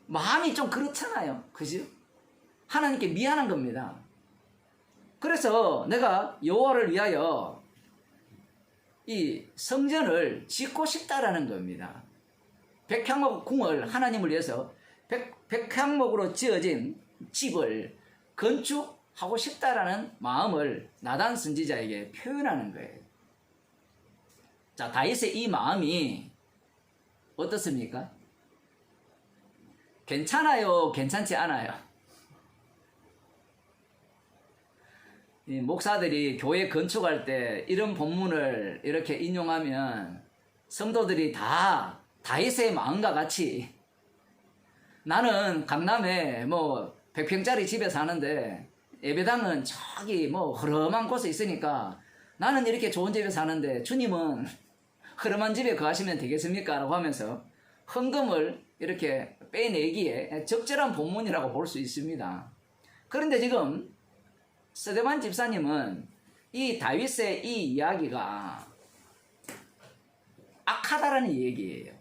A: 마음이 좀 그렇잖아요. 그죠? 하나님께 미안한 겁니다. 그래서 내가 여호와를 위하여 이 성전을 짓고 싶다라는 겁니다. 백향목 궁을 하나님을 위해서 백향목으로 지어진 집을 건축하고 싶다라는 마음을 나단 선지자에게 표현하는 거예요. 자, 다윗의 이 마음이 어떻습니까? 괜찮아요? 괜찮지 않아요? 이 목사들이 교회 건축할 때 이런 본문을 이렇게 인용하면 성도들이 다 다윗의 마음과 같이, 나는 강남에 뭐 100평짜리 집에 사는데 예배당은 저기 뭐 허름한 곳에 있으니까 나는 이렇게 좋은 집에 사는데 주님은 허름한 집에 거하시면 되겠습니까? 라고 하면서 헌금을 이렇게 빼내기에 적절한 본문이라고 볼 수 있습니다. 그런데 지금 스데반 집사님은 이 다윗의 이 이야기가 악하다라는 얘기예요.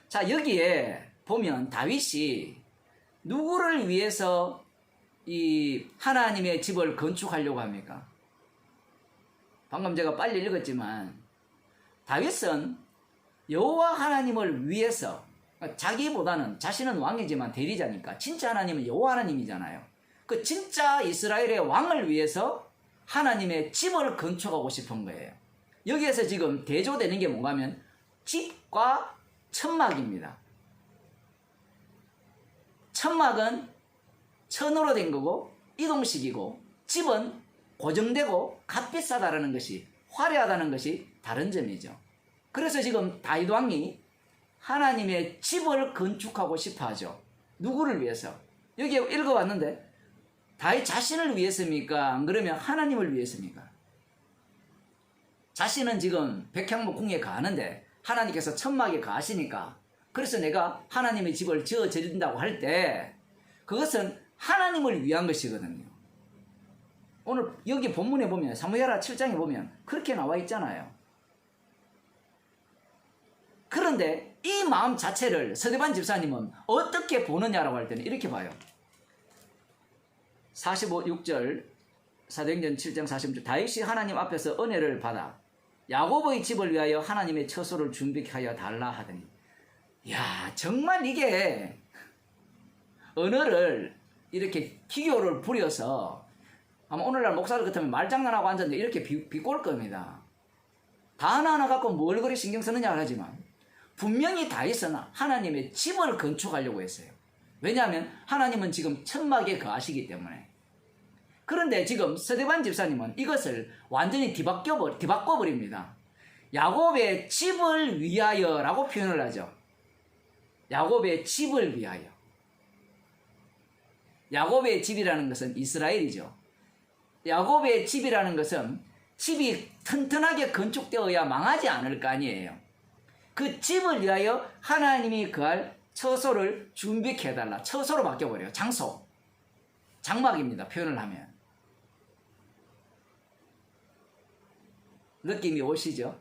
A: 자, 여기에 보면 다윗이 누구를 위해서 이 하나님의 집을 건축하려고 합니까? 방금 제가 빨리 읽었지만 다윗은 여호와 하나님을 위해서, 자기보다는, 자신은 왕이지만 대리자니까 진짜 하나님은 여호와 하나님이잖아요. 그 진짜 이스라엘의 왕을 위해서 하나님의 집을 건축하고 싶은 거예요. 여기에서 지금 대조되는 게 뭔가 하면 집과 천막입니다. 천막은 천으로 된 거고 이동식이고, 집은 고정되고 값비싸다라는 것이, 화려하다는 것이 다른 점이죠. 그래서 지금 다윗 왕이 하나님의 집을 건축하고 싶어 하죠. 누구를 위해서? 여기 읽어봤는데 다윗 자신을 위해서입니까? 안 그러면 하나님을 위해서입니까? 자신은 지금 백향목 궁에 가는데 하나님께서 천막에 가시니까, 그래서 내가 하나님의 집을 지어드린다고 할 때 그것은 하나님을 위한 것이거든요. 오늘 여기 본문에 보면, 사무엘하 7장에 보면 그렇게 나와 있잖아요. 그런데 이 마음 자체를 스데반 집사님은 어떻게 보느냐라고 할 때는 이렇게 봐요. 6절 사도행전 7장 46절, 다윗이 하나님 앞에서 은혜를 받아 야곱의 집을 위하여 하나님의 처소를 준비하여 달라 하더니, 야, 정말 이게 언어를 이렇게 기교를 부려서, 아마 오늘날 목사들 같으면 말장난하고 앉았는데 이렇게 비꼴 겁니다. 다 하나하나 갖고 뭘 그리 신경 쓰느냐 하지만 분명히 다윗은 하나님의 집을 건축하려고 했어요. 왜냐하면 하나님은 지금 천막에 거하시기 때문에. 그런데 지금 스데반 집사님은 이것을 완전히 뒤바꿔버립니다. 야곱의 집을 위하여 라고 표현을 하죠. 야곱의 집을 위하여. 야곱의 집이라는 것은 이스라엘이죠. 야곱의 집이라는 것은 집이 튼튼하게 건축되어야 망하지 않을 거 아니에요. 그 집을 위하여 하나님이 거할 처소를 준비해달라. 처소로 바뀌어버려요. 장소. 장막입니다. 표현을 하면. 느낌이 오시죠?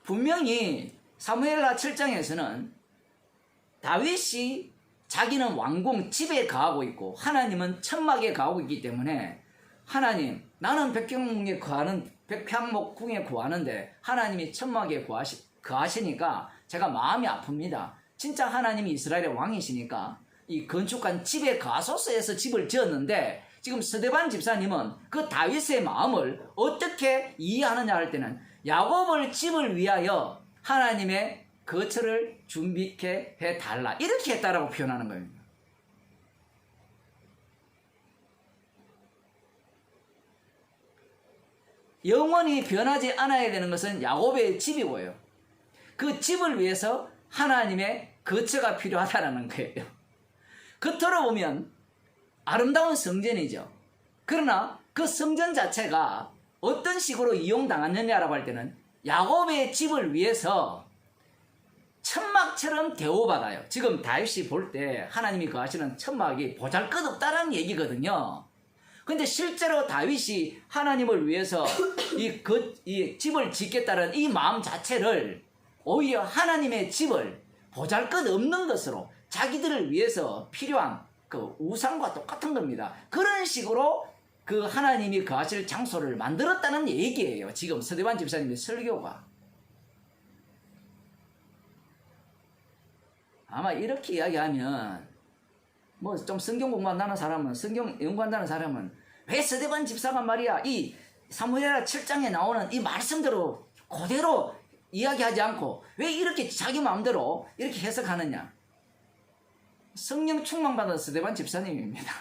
A: 분명히 사무엘하 7장에서는 다윗이 자기는 왕궁 집에 거하고 있고 하나님은 천막에 거하고 있기 때문에, 하나님, 나는 백향목 궁에 거하는데 하나님이 천막에 거하시니까 제가 마음이 아픕니다. 진짜 하나님이 이스라엘의 왕이시니까 이 건축한 집에 가소서에서 집을 지었는데, 지금 스데반 집사님은 그 다윗의 마음을 어떻게 이해하느냐 할 때는 야곱을 집을 위하여 하나님의 거처를 준비해 달라, 이렇게 했다라고 표현하는 겁니다. 영원히 변하지 않아야 되는 것은 야곱의 집이고요. 그 집을 위해서 하나님의 거처가 필요하다는 거예요. 겉으로 보면 아름다운 성전이죠. 그러나 그 성전 자체가 어떤 식으로 이용당했느냐라고 할 때는 야곱의 집을 위해서 천막처럼 대우받아요. 지금 다윗이 볼 때 하나님이 거하시는 천막이 보잘것없다라는 얘기거든요. 근데 실제로 다윗이 하나님을 위해서 이 집을 짓겠다는 이 마음 자체를 오히려 하나님의 집을 보잘것없는 것으로 자기들을 위해서 필요한 그 우상과 똑같은 겁니다. 그런 식으로 그 하나님이 거하실 장소를 만들었다는 얘기예요. 지금 스데반 집사님의 설교가. 아마 이렇게 이야기하면 뭐 좀 성경 공부한다는 사람은, 성경 연구한다는 사람은 왜 스데반 집사가 말이야 이 사무엘하 7장에 나오는 이 말씀대로 그대로 이야기하지 않고 왜 이렇게 자기 마음대로 이렇게 해석하느냐. 성령 충만받은 스데반 집사님입니다.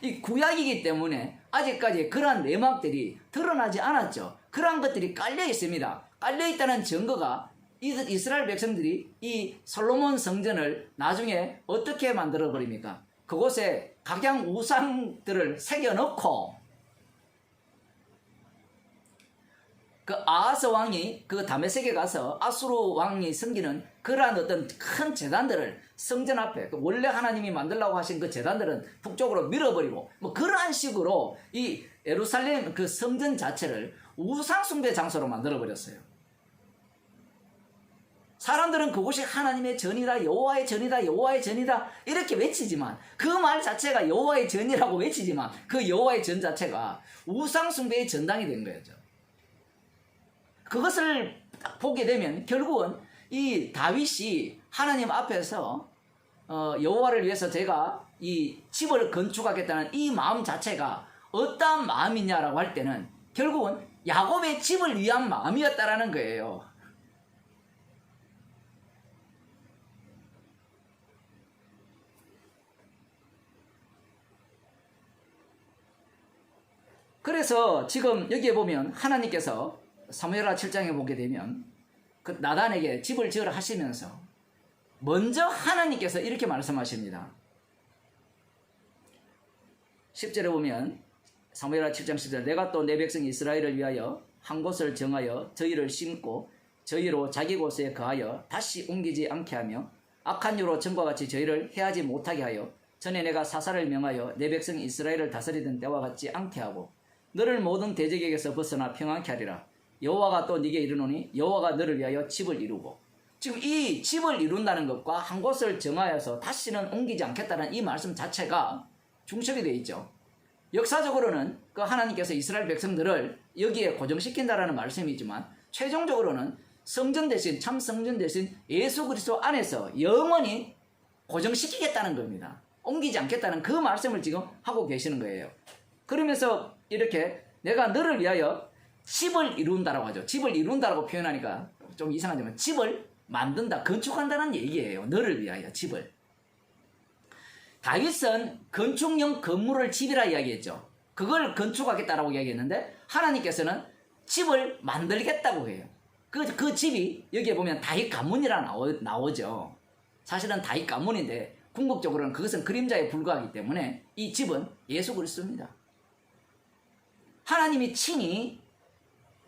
A: 이 구약이기 때문에 아직까지 그러한 내막들이 드러나지 않았죠. 그러한 것들이 깔려 있습니다. 깔려 있다는 증거가 이스라엘 백성들이 이 솔로몬 성전을 나중에 어떻게 만들어 버립니까? 그곳에 각양 우상들을 새겨넣고 그 아하스 왕이 그 다메섹에 가서 아수르 왕이 섬기는 그러한 어떤 큰 제단들을 성전 앞에 원래 하나님이 만들라고 하신 그 제단들은 북쪽으로 밀어버리고 뭐 그러한 식으로 이 예루살렘 그 성전 자체를 우상 숭배 장소로 만들어 버렸어요. 사람들은 그곳이 하나님의 전이다, 여호와의 전이다, 여호와의 전이다 이렇게 외치지만 그 말 자체가 여호와의 전이라고 외치지만 그 여호와의 전 자체가 우상 숭배의 전당이 된 거죠. 그것을 딱 보게 되면 결국은 이 다윗이 하나님 앞에서 여호와를 위해서 제가 이 집을 건축하겠다는 이 마음 자체가 어떠한 마음이냐라고 할 때는 결국은 야곱의 집을 위한 마음이었다라는 거예요. 그래서 지금 여기에 보면 하나님께서 사무엘하 7장에 보게 되면 그 나단에게 집을 지으라 하시면서 먼저 하나님께서 이렇게 말씀하십니다. 10절에 보면 사무엘하 7장 10절 내가 또 내 백성 이스라엘을 위하여 한 곳을 정하여 저희를 심고 저희로 자기 곳에 거하여 다시 옮기지 않게 하며 악한 유로 전과 같이 저희를 해하지 못하게 하여 전에 내가 사사를 명하여 내 백성 이스라엘을 다스리던 때와 같지 않게 하고 너를 모든 대적에게서 벗어나 평안케 하리라. 여호와가 또 네게 이르노니 여호와가 너를 위하여 집을 이루고 지금 이 집을 이룬다는 것과 한 곳을 정하여서 다시는 옮기지 않겠다는 이 말씀 자체가 중첩이 되어 있죠. 역사적으로는 그 하나님께서 이스라엘 백성들을 여기에 고정시킨다라는 말씀이지만 최종적으로는 성전 대신 참 성전 대신 예수 그리스도 안에서 영원히 고정시키겠다는 겁니다. 옮기지 않겠다는 그 말씀을 지금 하고 계시는 거예요. 그러면서 이렇게 내가 너를 위하여 집을 이룬다라고 하죠. 집을 이룬다라고 표현하니까 좀 이상하지만 집을 만든다, 건축한다는 얘기예요. 너를 위하여 집을. 다윗은 건축용 건물을 집이라 이야기했죠. 그걸 건축하겠다라고 이야기했는데 하나님께서는 집을 만들겠다고 해요. 그 집이 여기에 보면 다윗 가문이라 나오죠. 사실은 다윗 가문인데 궁극적으로는 그것은 그림자에 불과하기 때문에 이 집은 예수 그리스도입니다. 하나님이 친히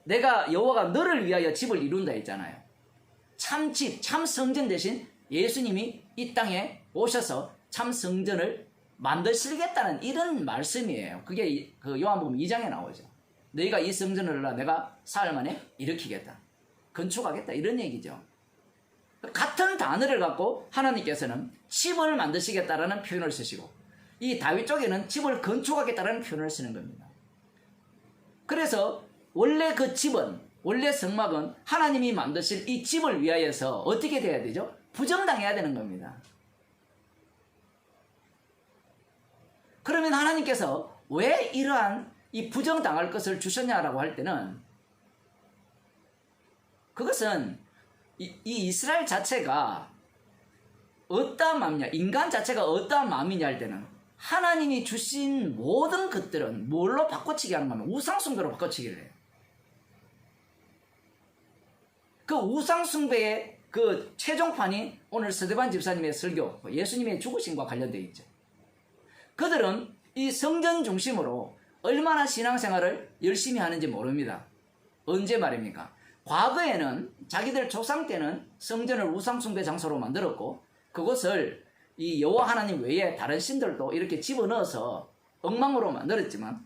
A: 내가 여호와가 너를 위하여 집을 이룬다 했잖아요. 참 집, 참 성전 대신 예수님이 이 땅에 오셔서 참 성전을 만드시겠다는 이런 말씀이에요. 그게 그 요한복음 2장에 나오죠. 너희가 이 성전을 내가 사흘 만에 일으키겠다. 건축하겠다. 이런 얘기죠. 같은 단어를 갖고 하나님께서는 집을 만드시겠다라는 표현을 쓰시고 이 다윗 쪽에는 집을 건축하겠다라는 표현을 쓰는 겁니다. 그래서 원래 그 집은 원래 성막은 하나님이 만드실 이 집을 위하여서 어떻게 돼야 되죠? 부정당해야 되는 겁니다. 그러면 하나님께서 왜 이러한 이 부정당할 것을 주셨냐라고 할 때는 그것은 이 이스라엘 자체가 어떠한 마음이냐, 인간 자체가 어떠한 마음이냐 할 때는 하나님이 주신 모든 것들은 뭘로 바꿔치기 하는 거면 우상숭배로 바꿔치기를 해요. 그 우상숭배의 그 최종판이 오늘 스데반 집사님의 설교, 예수님의 죽으심과 관련되어 있죠. 그들은 이 성전 중심으로 얼마나 신앙생활을 열심히 하는지 모릅니다. 언제 말입니까? 과거에는 자기들 조상 때는 성전을 우상숭배 장소로 만들었고 그곳을 이 여호와 하나님 외에 다른 신들도 이렇게 집어넣어서 엉망으로 만들었지만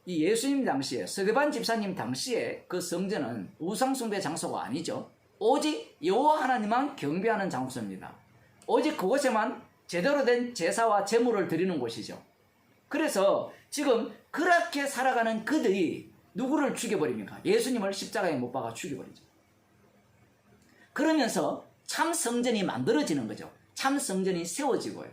A: 이 예수님 당시에 스데반 집사님 당시에 그 성전은 우상숭배 장소가 아니죠. 오직 여호와 하나님만 경배하는 장소입니다. 오직 그곳에만 제대로 된 제사와 제물을 드리는 곳이죠. 그래서 지금 그렇게 살아가는 그들이 누구를 죽여버립니까? 예수님을 십자가에 못 박아 죽여버리죠. 그러면서 참 성전이 만들어지는 거죠. 참 성전이 세워지고요.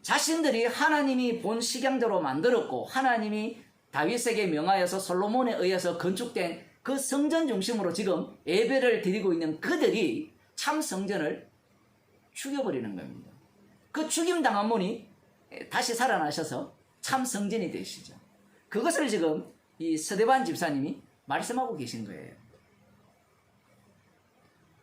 A: 자신들이 하나님이 본 식양대로 만들었고 하나님이 다윗에게 명하여서 솔로몬에 의해서 건축된 그 성전 중심으로 지금 예배를 드리고 있는 그들이 참 성전을 죽여버리는 겁니다. 그 죽임당한 분이 다시 살아나셔서 참 성전이 되시죠. 그것을 지금 이 스데반 집사님이 말씀하고 계신 거예요.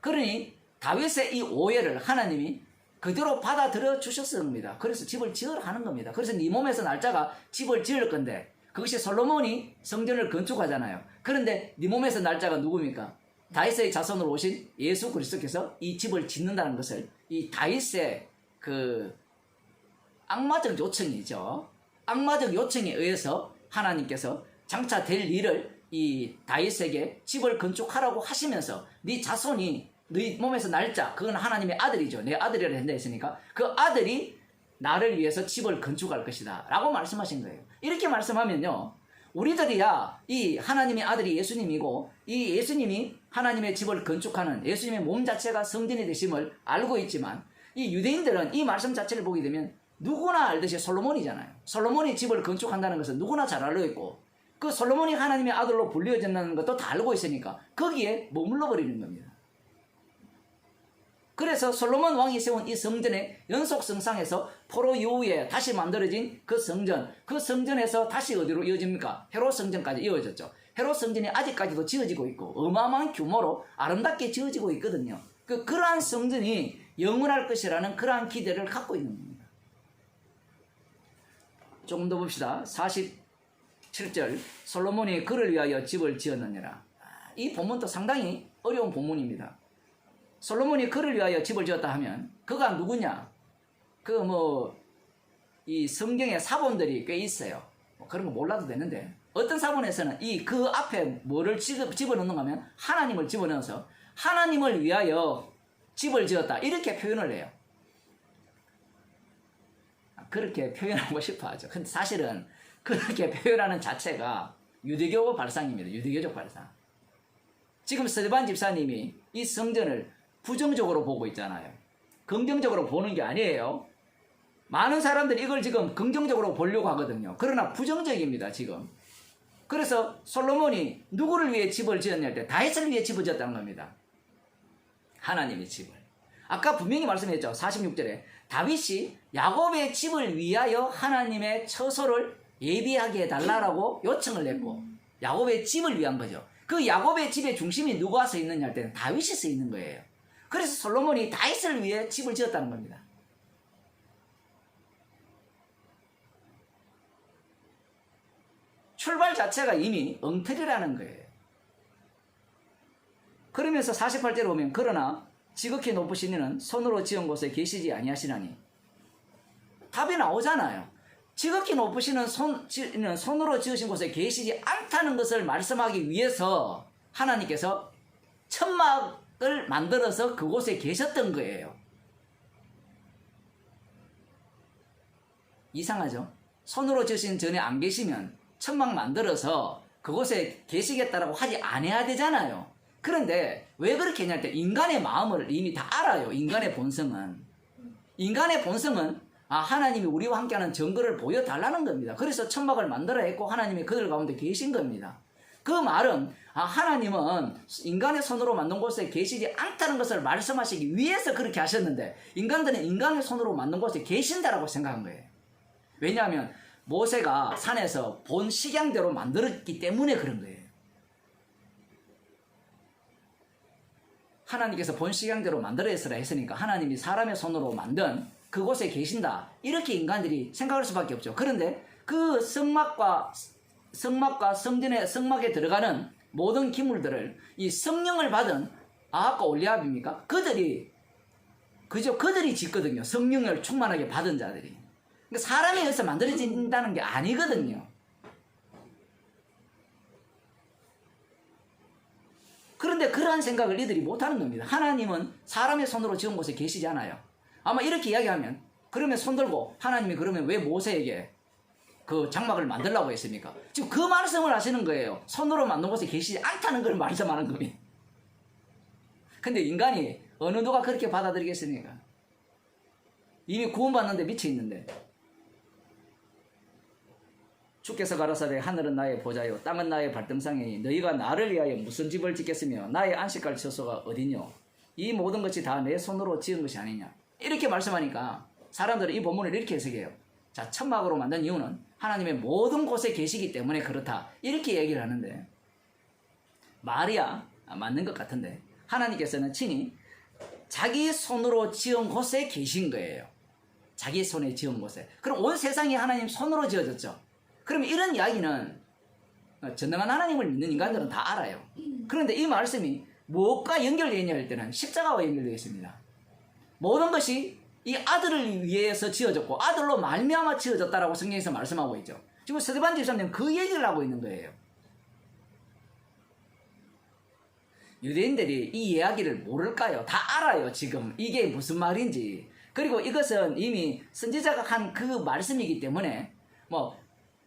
A: 그러니 다윗의 이 오해를 하나님이 그대로 받아들여 주셨습니다. 그래서 집을 지으라 하는 겁니다. 그래서 네 몸에서 날짜가 집을 지을 건데 그것이 솔로몬이 성전을 건축하잖아요. 그런데 네 몸에서 날짜가 누굽니까? 다윗의 자손으로 오신 예수 그리스도께서 이 집을 짓는다는 것을 이 다윗의 그 악마적 요청이죠. 악마적 요청에 의해서 하나님께서 장차 될 일을 이 다윗에게 집을 건축하라고 하시면서 네 자손이 네 몸에서 날짜, 그건 하나님의 아들이죠. 내 아들이라 한다 했으니까 그 아들이 나를 위해서 집을 건축할 것이다 라고 말씀하신 거예요. 이렇게 말씀하면요, 우리들이야 이 하나님의 아들이 예수님이고 이 예수님이 하나님의 집을 건축하는 예수님의 몸 자체가 성전이 되심을 알고 있지만 이 유대인들은 이 말씀 자체를 보게 되면 누구나 알듯이 솔로몬이잖아요. 솔로몬이 집을 건축한다는 것은 누구나 잘 알고 있고 그 솔로몬이 하나님의 아들로 불려진다는 것도 다 알고 있으니까 거기에 머물러 버리는 겁니다. 그래서 솔로몬 왕이 세운 이 성전의 연속성상에서 포로 이후에 다시 만들어진 그 성전, 그 성전에서 다시 어디로 이어집니까? 헤롯 성전까지 이어졌죠. 헤롯 성전이 아직까지도 지어지고 있고 어마어마한 규모로 아름답게 지어지고 있거든요. 그러한 성전이 영원할 것이라는 그러한 기대를 갖고 있는 겁니다. 조금 더 봅시다. 47절 솔로몬이 그를 위하여 집을 지었느니라. 이 본문도 상당히 어려운 본문입니다. 솔로몬이 그를 위하여 집을 지었다 하면 그가 누구냐? 이 성경에 사본들이 꽤 있어요. 그런 거 몰라도 되는데 어떤 사본에서는 그 앞에 뭐를 집어넣는가 하면 하나님을 집어넣어서 하나님을 위하여 집을 지었다 이렇게 표현을 해요. 그렇게 표현하고 싶어 하죠. 근데 사실은 그렇게 표현하는 자체가 유대교 발상입니다. 유대교적 발상. 지금 스데반 집사님이 이 성전을 부정적으로 보고 있잖아요. 긍정적으로 보는 게 아니에요. 많은 사람들이 이걸 지금 긍정적으로 보려고 하거든요. 그러나 부정적입니다, 지금. 그래서 솔로몬이 누구를 위해 집을 지었냐 할 때 다윗을 위해 집을 지었다는 겁니다. 하나님의 집을. 아까 분명히 말씀했죠. 46절에 다윗이 야곱의 집을 위하여 하나님의 처소를 예비하게 해달라고 요청을 했고 야곱의 집을 위한 거죠. 그 야곱의 집의 중심이 누가 서 있느냐 할 때는 다윗이 서 있는 거예요. 그래서 솔로몬이 다윗을 위해 집을 지었다는 겁니다. 출발 자체가 이미 엉터리라는 거예요. 그러면서 48절에 보면 그러나 지극히 높으신 이는 손으로 지은 곳에 계시지 아니하시나니 답이 나오잖아요. 지극히 높으신 이는 손으로 지으신 곳에 계시지 않다는 것을 말씀하기 위해서 하나님께서 천막을 만들어서 그곳에 계셨던 거예요. 이상하죠? 손으로 지으신 전에 안 계시면 천막 만들어서 그곳에 계시겠다라고 하지 않아야 되잖아요. 그런데 왜 그렇게 했냐 할 때 인간의 마음을 이미 다 알아요. 인간의 본성은 하나님이 우리와 함께하는 증거를 보여달라는 겁니다. 그래서 천막을 만들어야 했고 하나님이 그들 가운데 계신 겁니다. 그 말은 하나님은 인간의 손으로 만든 곳에 계시지 않다는 것을 말씀하시기 위해서 그렇게 하셨는데 인간들은 인간의 손으로 만든 곳에 계신다라고 생각한 거예요. 왜냐하면 모세가 산에서 본 식양대로 만들었기 때문에 그런 거예요. 하나님께서 본 식양대로 만들어야했으라 했으니까 하나님이 사람의 손으로 만든 그곳에 계신다 이렇게 인간들이 생각할 수밖에 없죠. 그런데 그 성막에 들어가는 모든 기물들을 이 성령을 받은 아합과 올리압입니까? 그들이 짓거든요. 성령을 충만하게 받은 자들이. 그러니까 사람에 의해서 만들어진다는 게 아니거든요. 그런데 그러한 생각을 이들이 못하는 겁니다. 하나님은 사람의 손으로 지은 곳에 계시지 않아요. 아마 이렇게 이야기하면 그러면 손들고 하나님이 그러면 왜 모세에게 그 장막을 만들라고 했습니까? 지금 그 말씀을 하시는 거예요. 손으로 만든 곳에 계시지 않다는 걸 말씀하는 겁니다. 근데 인간이 어느 누가 그렇게 받아들이겠습니까? 이미 구원받는데 미쳐있는데. 주께서 가라사대 하늘은 나의 보좌요 땅은 나의 발등상이니 너희가 나를 위하여 무슨 집을 짓겠으며 나의 안식할 처소가 어디뇨? 이 모든 것이 다 내 손으로 지은 것이 아니냐? 이렇게 말씀하니까 사람들은 이 본문을 이렇게 해석해요. 자, 천막으로 만든 이유는 하나님의 모든 곳에 계시기 때문에 그렇다. 이렇게 얘기를 하는데 말이야 맞는 것 같은데 하나님께서는 친히 자기 손으로 지은 곳에 계신 거예요. 자기 손에 지은 곳에. 그럼 온 세상이 하나님 손으로 지어졌죠. 그럼 이런 이야기는 전능한 하나님을 믿는 인간들은 다 알아요. 그런데 이 말씀이 무엇과 연결되어 있냐 할 때는 십자가와 연결되어 있습니다. 모든 것이 이 아들을 위해서 지어졌고 아들로 말미암아 지어졌다라고 성경에서 말씀하고 있죠. 지금 스데반 집사님 그 얘기를 하고 있는 거예요. 유대인들이 이 이야기를 모를까요? 다 알아요. 지금 이게 무슨 말인지. 그리고 이것은 이미 선지자가 한 그 말씀이기 때문에 뭐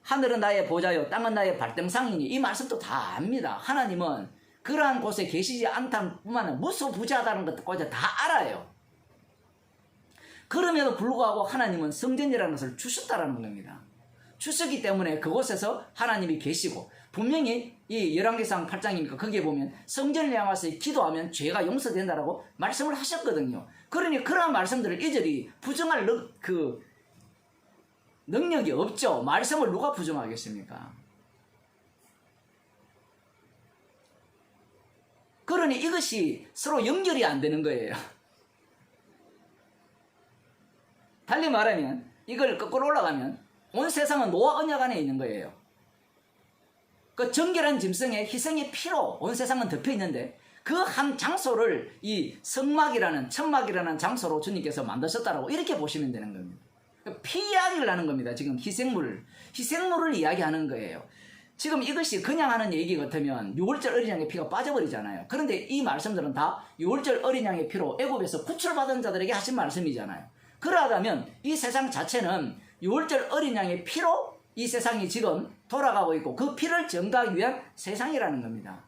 A: 하늘은 나의 보좌요 땅은 나의 발등상이니 이 말씀도 다 압니다. 하나님은 그러한 곳에 계시지 않다는 뿐만 아니라 무소부지하다는 것까지 다 알아요. 그럼에도 불구하고 하나님은 성전이라는 것을 주셨다라는 겁니다. 주셨기 때문에 그곳에서 하나님이 계시고 분명히 이 열왕기상 8장이니까 거기에 보면 성전을 향해서 기도하면 죄가 용서된다라고 말씀을 하셨거든요. 그러니 그러한 말씀들을 이들이 부정할 능력이 없죠. 말씀을 누가 부정하겠습니까? 그러니 이것이 서로 연결이 안 되는 거예요. 달리 말하면 이걸 거꾸로 올라가면 온 세상은 노아 언약 안에 있는 거예요. 그 정결한 짐승의 희생의 피로 온 세상은 덮여 있는데 그 한 장소를 이 성막이라는 천막이라는 장소로 주님께서 만드셨다라고 이렇게 보시면 되는 겁니다. 피 이야기를 하는 겁니다. 지금 희생물을 이야기하는 거예요. 지금 이것이 그냥 하는 얘기 같으면 6월절 어린 양의 피가 빠져버리잖아요. 그런데 이 말씀들은 다 6월절 어린 양의 피로 애굽에서 구출받은 자들에게 하신 말씀이잖아요. 그러하다면 이 세상 자체는 6월절 어린 양의 피로 이 세상이 지금 돌아가고 있고 그 피를 증거하기 위한 세상이라는 겁니다.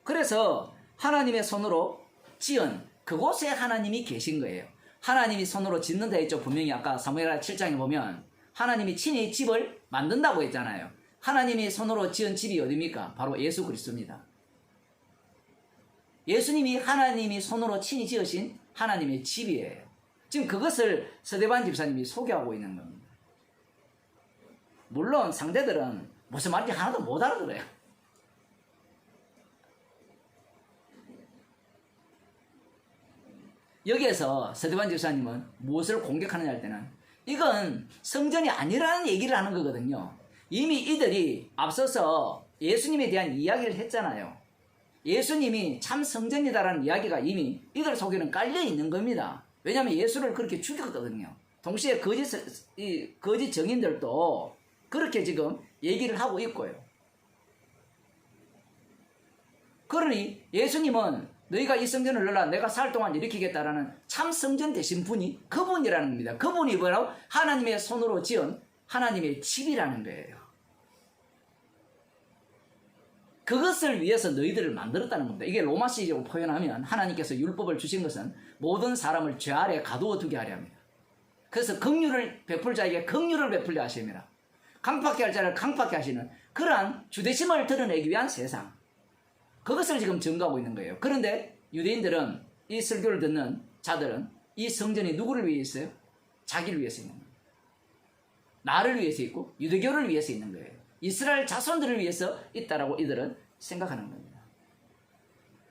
A: 그래서 하나님의 손으로 지은 그곳에 하나님이 계신 거예요. 하나님이 손으로 짓는다 했죠. 분명히 아까 사무엘하 7장에 보면 하나님이 친히 집을 만든다고 했잖아요. 하나님이 손으로 지은 집이 어디입니까? 바로 예수 그리스도입니다. 예수님이 하나님이 손으로 친히 지으신 하나님의 집이에요. 지금 그것을 스데반 집사님이 소개하고 있는 겁니다. 물론 상대들은 무슨 말인지 하나도 못 알아들어요. 여기에서 스데반 집사님은 무엇을 공격하느냐 할 때는 이건 성전이 아니라는 얘기를 하는 거거든요. 이미 이들이 앞서서 예수님에 대한 이야기를 했잖아요. 예수님이 참 성전이다라는 이야기가 이미 이들 속에는 깔려 있는 겁니다. 왜냐하면 예수를 그렇게 죽였거든요. 동시에 거짓 정인들도 그렇게 지금 얘기를 하고 있고요. 그러니 예수님은 너희가 이 성전을 넣으라 내가 살 동안 일으키겠다라는 참 성전 되신 분이 그분이라는 겁니다. 그분이 뭐라고? 하나님의 손으로 지은 하나님의 집이라는 거예요. 그것을 위해서 너희들을 만들었다는 겁니다. 이게 로마시적으로 표현하면 하나님께서 율법을 주신 것은 모든 사람을 죄 아래 가두어 두게 하려 합니다. 그래서 긍휼을 베풀 자에게 긍휼을 베풀려 하십니다. 강팍해 할 자를 강팍해 하시는 그러한 주대심을 드러내기 위한 세상. 그것을 지금 증거하고 있는 거예요. 그런데 유대인들은 이 설교를 듣는 자들은 이 성전이 누구를 위해 있어요? 자기를 위해서 있는 거예요. 나를 위해서 있고 유대교를 위해서 있는 거예요. 이스라엘 자손들을 위해서 있다라고 이들은 생각하는 겁니다.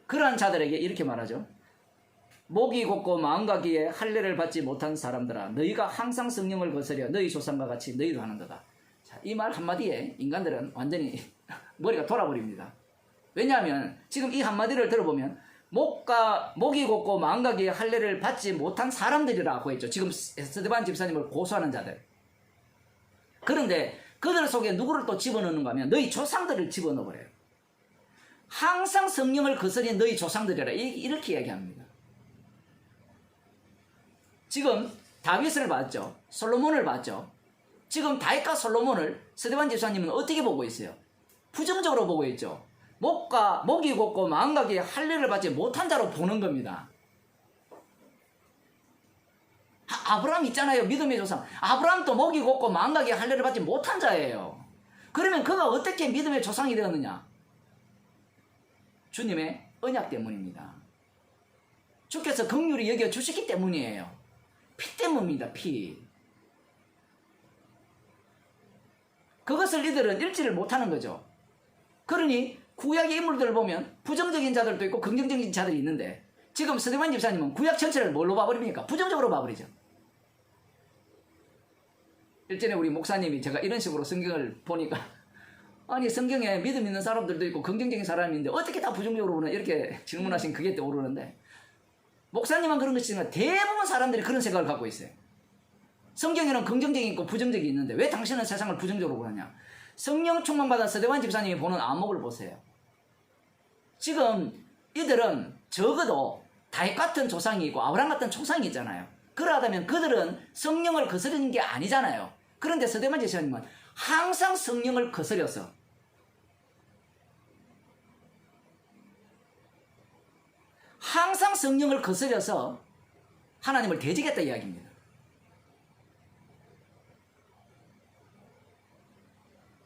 A: 그러한 자들에게 이렇게 말하죠. 목이 곧고 마음과 귀에 할례를 받지 못한 사람들아 너희가 항상 성령을 거스려 너희 조상과 같이 너희도 하는도다. 이 말 한마디에 인간들은 완전히 머리가 돌아버립니다. 왜냐하면 지금 이 한마디를 들어보면 목이 곧고 마음과 귀에 할례를 받지 못한 사람들이라고 했죠. 지금 스데반 집사님을 고소하는 자들. 그런데 그들 속에 누구를 또 집어넣는가 하면 너희 조상들을 집어넣어버려요. 항상 성령을 거스린 너희 조상들이라 이렇게 얘기합니다. 지금 다윗을 봤죠. 솔로몬을 봤죠. 지금 다윗과 솔로몬을 스데반 집사님은 어떻게 보고 있어요? 부정적으로 보고 있죠. 목이 곱고 망각이 할례를 받지 못한 자로 보는 겁니다. 아브라함 있잖아요. 믿음의 조상. 아브라함도 목이 곱고 망각이 할례를 받지 못한 자예요. 그러면 그가 어떻게 믿음의 조상이 되었느냐? 주님의 언약 때문입니다. 주께서 긍휼히 여겨 주시기 때문이에요. 피 때문입니다. 피. 그것을 이들은 읽지를 못하는 거죠. 그러니 구약의 인물들을 보면 부정적인 자들도 있고 긍정적인 자들이 있는데 지금 스데반 집사님은 구약 전체를 뭘로 봐버립니까? 부정적으로 봐버리죠. 일전에 우리 목사님이 제가 이런 식으로 성경을 보니까 아니 성경에 믿음 있는 사람들도 있고 긍정적인 사람이 있는데 어떻게 다 부정적으로 보나 이렇게 질문하신 그게 떠오르는데 목사님은 그런 것이 아니라 대부분 사람들이 그런 생각을 갖고 있어요. 성경에는 긍정적이 있고 부정적이 있는데 왜 당신은 세상을 부정적으로 보느냐? 성령 충만받은 스데반 집사님이 보는 안목을 보세요. 지금 이들은 적어도 다윗 같은 조상이 있고 아브라함 같은 조상이 있잖아요. 그러하다면 그들은 성령을 거스르는 게 아니잖아요. 그런데 스데반 집사님은 항상 성령을 거스려서 하나님을 대적했다 이야기입니다.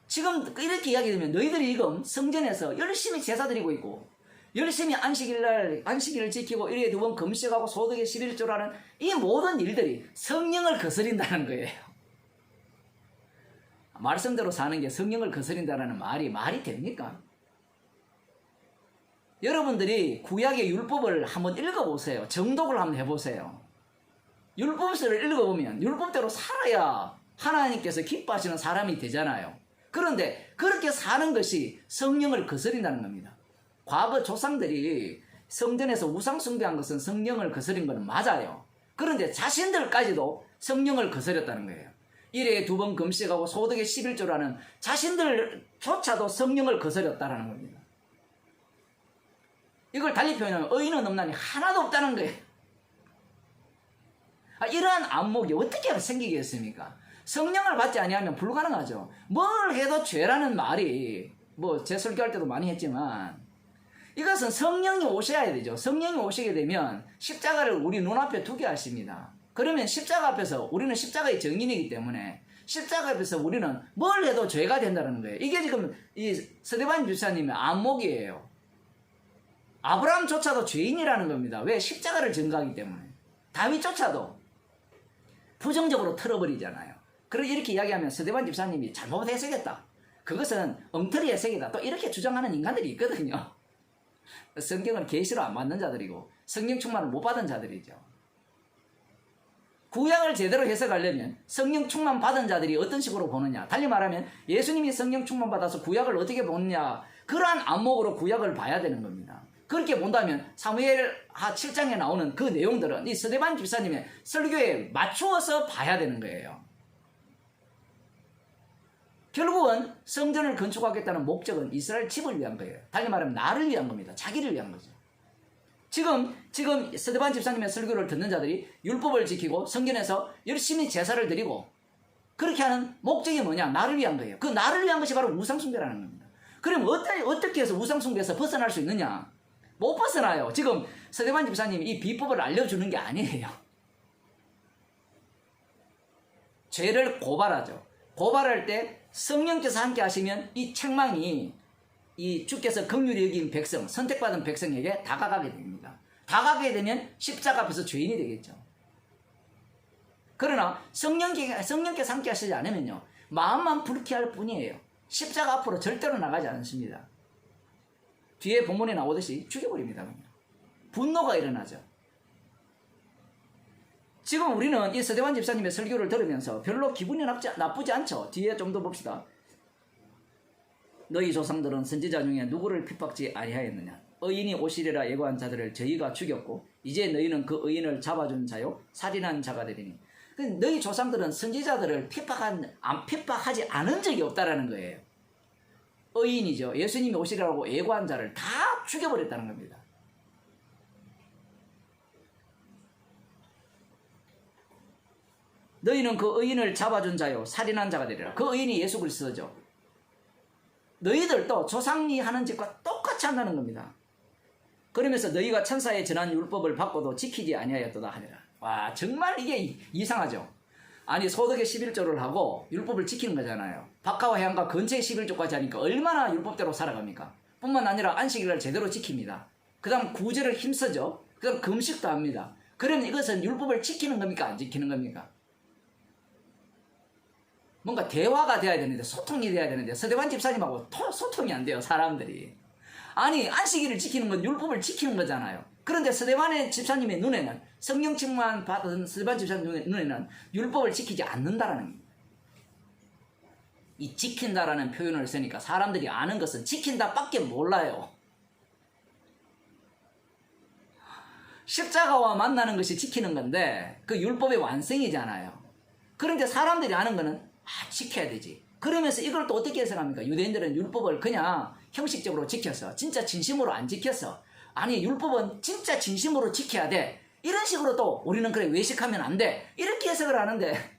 A: 지금 이렇게 이야기되면 너희들이 지금 성전에서 열심히 제사 드리고 있고 열심히 안식일을 지키고 1일에 2번 금식하고 소득의 11조를 하는 이 모든 일들이 성령을 거스린다는 거예요. 말씀대로 사는 게 성령을 거스린다는 말이 됩니까? 여러분들이 구약의 율법을 한번 읽어보세요. 정독을 한번 해보세요. 율법서를 읽어보면 율법대로 살아야 하나님께서 기뻐하시는 사람이 되잖아요. 그런데 그렇게 사는 것이 성령을 거스린다는 겁니다. 과거 조상들이 성전에서 우상 숭배한 것은 성령을 거스린 것은 맞아요. 그런데 자신들까지도 성령을 거스렸다는 거예요. 1회에 2번 금식하고 소득의 11조라는 자신들조차도 성령을 거스렸다는 겁니다. 이걸 달리 표현하면 의인은 없나니 하나도 없다는 거예요. 이러한 안목이 어떻게 생기겠습니까? 성령을 받지 아니하면 불가능하죠. 뭘 해도 죄라는 말이 제 설교할 때도 많이 했지만 이것은 성령이 오셔야 되죠. 성령이 오시게 되면 십자가를 우리 눈앞에 두게 하십니다. 그러면 십자가 앞에서 우리는 십자가의 증인이기 때문에 십자가 앞에서 우리는 뭘 해도 죄가 된다는 거예요. 이게 지금 이 스데반 집사님의 안목이에요. 아브라함조차도 죄인이라는 겁니다. 왜? 십자가를 증거하기 때문에. 다윗조차도 부정적으로 틀어버리잖아요. 그리고 이렇게 이야기하면 스데반 집사님이 잘못 해석했다. 그것은 엉터리 해석이다. 또 이렇게 주장하는 인간들이 있거든요. 성경을 계시로 안 받는 자들이고 성령 충만을 못 받은 자들이죠. 구약을 제대로 해석하려면 성령 충만 받은 자들이 어떤 식으로 보느냐. 달리 말하면 예수님이 성령 충만 받아서 구약을 어떻게 보느냐. 그러한 안목으로 구약을 봐야 되는 겁니다. 그렇게 본다면 사무엘하 7장에 나오는 그 내용들은 이 스데반 집사님의 설교에 맞추어서 봐야 되는 거예요. 결국은 성전을 건축하겠다는 목적은 이스라엘 집을 위한 거예요. 달리 말하면 나를 위한 겁니다. 자기를 위한 거죠. 지금 스데반 집사님의 설교를 듣는 자들이 율법을 지키고 성전에서 열심히 제사를 드리고 그렇게 하는 목적이 뭐냐? 나를 위한 거예요. 그 나를 위한 것이 바로 우상숭배라는 겁니다. 그럼 어떻게 해서 우상숭배에서 벗어날 수 있느냐? 못 벗어나요. 지금 스데반 집사님이 이 비법을 알려주는 게 아니에요. 죄를 고발하죠. 고발할 때 성령께서 함께 하시면 이 책망이 이 주께서 긍휼히 여긴 백성, 선택받은 백성에게 다가가게 됩니다. 다가가게 되면 십자가 앞에서 죄인이 되겠죠. 그러나 성령께서 함께 하시지 않으면요, 마음만 불쾌할 뿐이에요. 십자가 앞으로 절대로 나가지 않습니다. 뒤에 본문에 나오듯이 죽여버립니다. 그냥. 분노가 일어나죠. 지금 우리는 이 스데반 집사님의 설교를 들으면서 별로 기분이 나쁘지 않죠. 뒤에 좀 더 봅시다. 너희 조상들은 선지자 중에 누구를 핍박지 아니하였느냐. 의인이 오시리라 예고한 자들을 저희가 죽였고 이제 너희는 그 의인을 잡아준 자요 살인한 자가 되리니. 너희 조상들은 선지자들을 핍박하지 않은 적이 없다라는 거예요. 의인이죠. 예수님이 오시리라고 예고한 자를 다 죽여버렸다는 겁니다. 너희는 그 의인을 잡아준 자요 살인한 자가 되리라. 그 의인이 예수 그리스도죠. 너희들도 조상이 하는 짓과 똑같이 똑같이 한다는 겁니다. 그러면서 너희가 천사의 전한 율법을 받고도 지키지 아니하였도다 하니라. 와, 정말 이게 이상하죠. 아니, 소득의 11조를 하고 율법을 지키는 거잖아요. 박하와 해안과 근처의 11조까지 하니까 얼마나 율법대로 살아갑니까? 뿐만 아니라 안식일을 제대로 지킵니다. 그 다음 구제를 힘쓰죠. 그 다음 금식도 합니다. 그러면 이것은 율법을 지키는 겁니까? 안 지키는 겁니까? 뭔가 대화가 돼야 되는데, 소통이 돼야 되는데, 서대관 집사님하고 소통이 안 돼요, 사람들이. 아니, 안식일을 지키는 건 율법을 지키는 거잖아요. 그런데 서대관의 집사님의 눈에는, 성령 충만 받은 서대관 집사님의 눈에는 율법을 지키지 않는다라는 겁니다. 이 지킨다라는 표현을 쓰니까 사람들이 아는 것은 지킨다 밖에 몰라요. 십자가와 만나는 것이 지키는 건데 그 율법의 완성이잖아요. 그런데 사람들이 아는 거는 지켜야 되지. 그러면서 이걸 또 어떻게 해석합니까? 유대인들은 율법을 그냥 형식적으로 지켰어. 진짜 진심으로 안 지켰어. 아니, 율법은 진짜 진심으로 지켜야 돼. 이런 식으로 또 우리는 그래, 외식하면 안 돼. 이렇게 해석을 하는데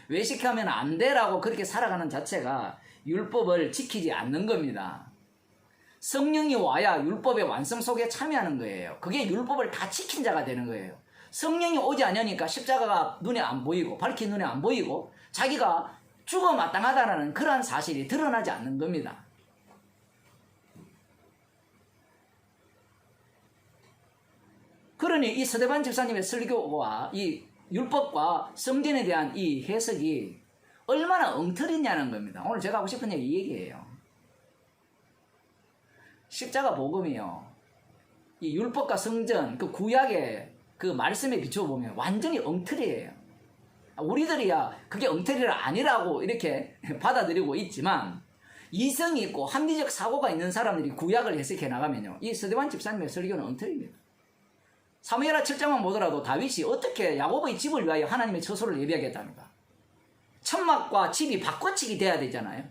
A: 외식하면 안 돼라고 그렇게 살아가는 자체가 율법을 지키지 않는 겁니다. 성령이 와야 율법의 완성 속에 참여하는 거예요. 그게 율법을 다 지킨 자가 되는 거예요. 성령이 오지 않으니까 십자가가 눈에 안 보이고 밝힌 눈에 안 보이고 자기가 죽어 마땅하다는 그러한 사실이 드러나지 않는 겁니다. 그러니 이 서대반 집사님의 설교와 이 율법과 성전에 대한 이 해석이 얼마나 엉터리냐는 겁니다. 오늘 제가 하고 싶은 얘기 이 얘기예요. 십자가 복음이요, 이 율법과 성전, 그 구약의 그 말씀에 비춰보면 완전히 엉터리예요. 우리들이야 그게 엉터리가 아니라고 이렇게 받아들이고 있지만 이성이 있고 합리적 사고가 있는 사람들이 구약을 해석해 나가면요, 이 서대반 집사님의 설교는 엉터리입니다. 사무엘하 7장만 보더라도 다윗이 어떻게 야곱의 집을 위하여 하나님의 처소를 예비하겠답니까? 천막과 집이 바꿔치기 돼야 되잖아요.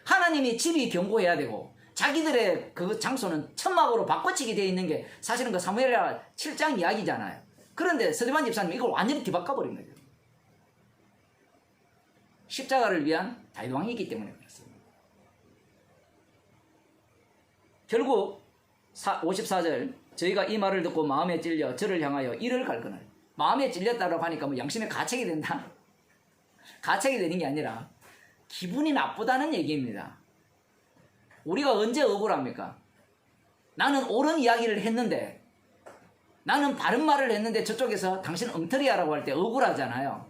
A: 하나님이 집이 견고해야 되고 자기들의 그 장소는 천막으로 바꿔치기 되어 있는 게 사실은 그 사무엘하 7장 이야기잖아요. 그런데 서대반 집사님이 이걸 완전히 뒤바꿔버린 거죠. 십자가를 위한 다윗왕이기 때문에 그렇습니다. 결국 54절, 저희가 이 말을 듣고 마음에 찔려 저를 향하여 이를 갈거늘. 마음에 찔렸다고 하니까 뭐 양심에 가책이 된다? 가책이 되는 게 아니라 기분이 나쁘다는 얘기입니다. 우리가 언제 억울합니까? 나는 옳은 이야기를 했는데, 나는 바른 말을 했는데 저쪽에서 당신 엉터리야라고 할 때 억울하잖아요.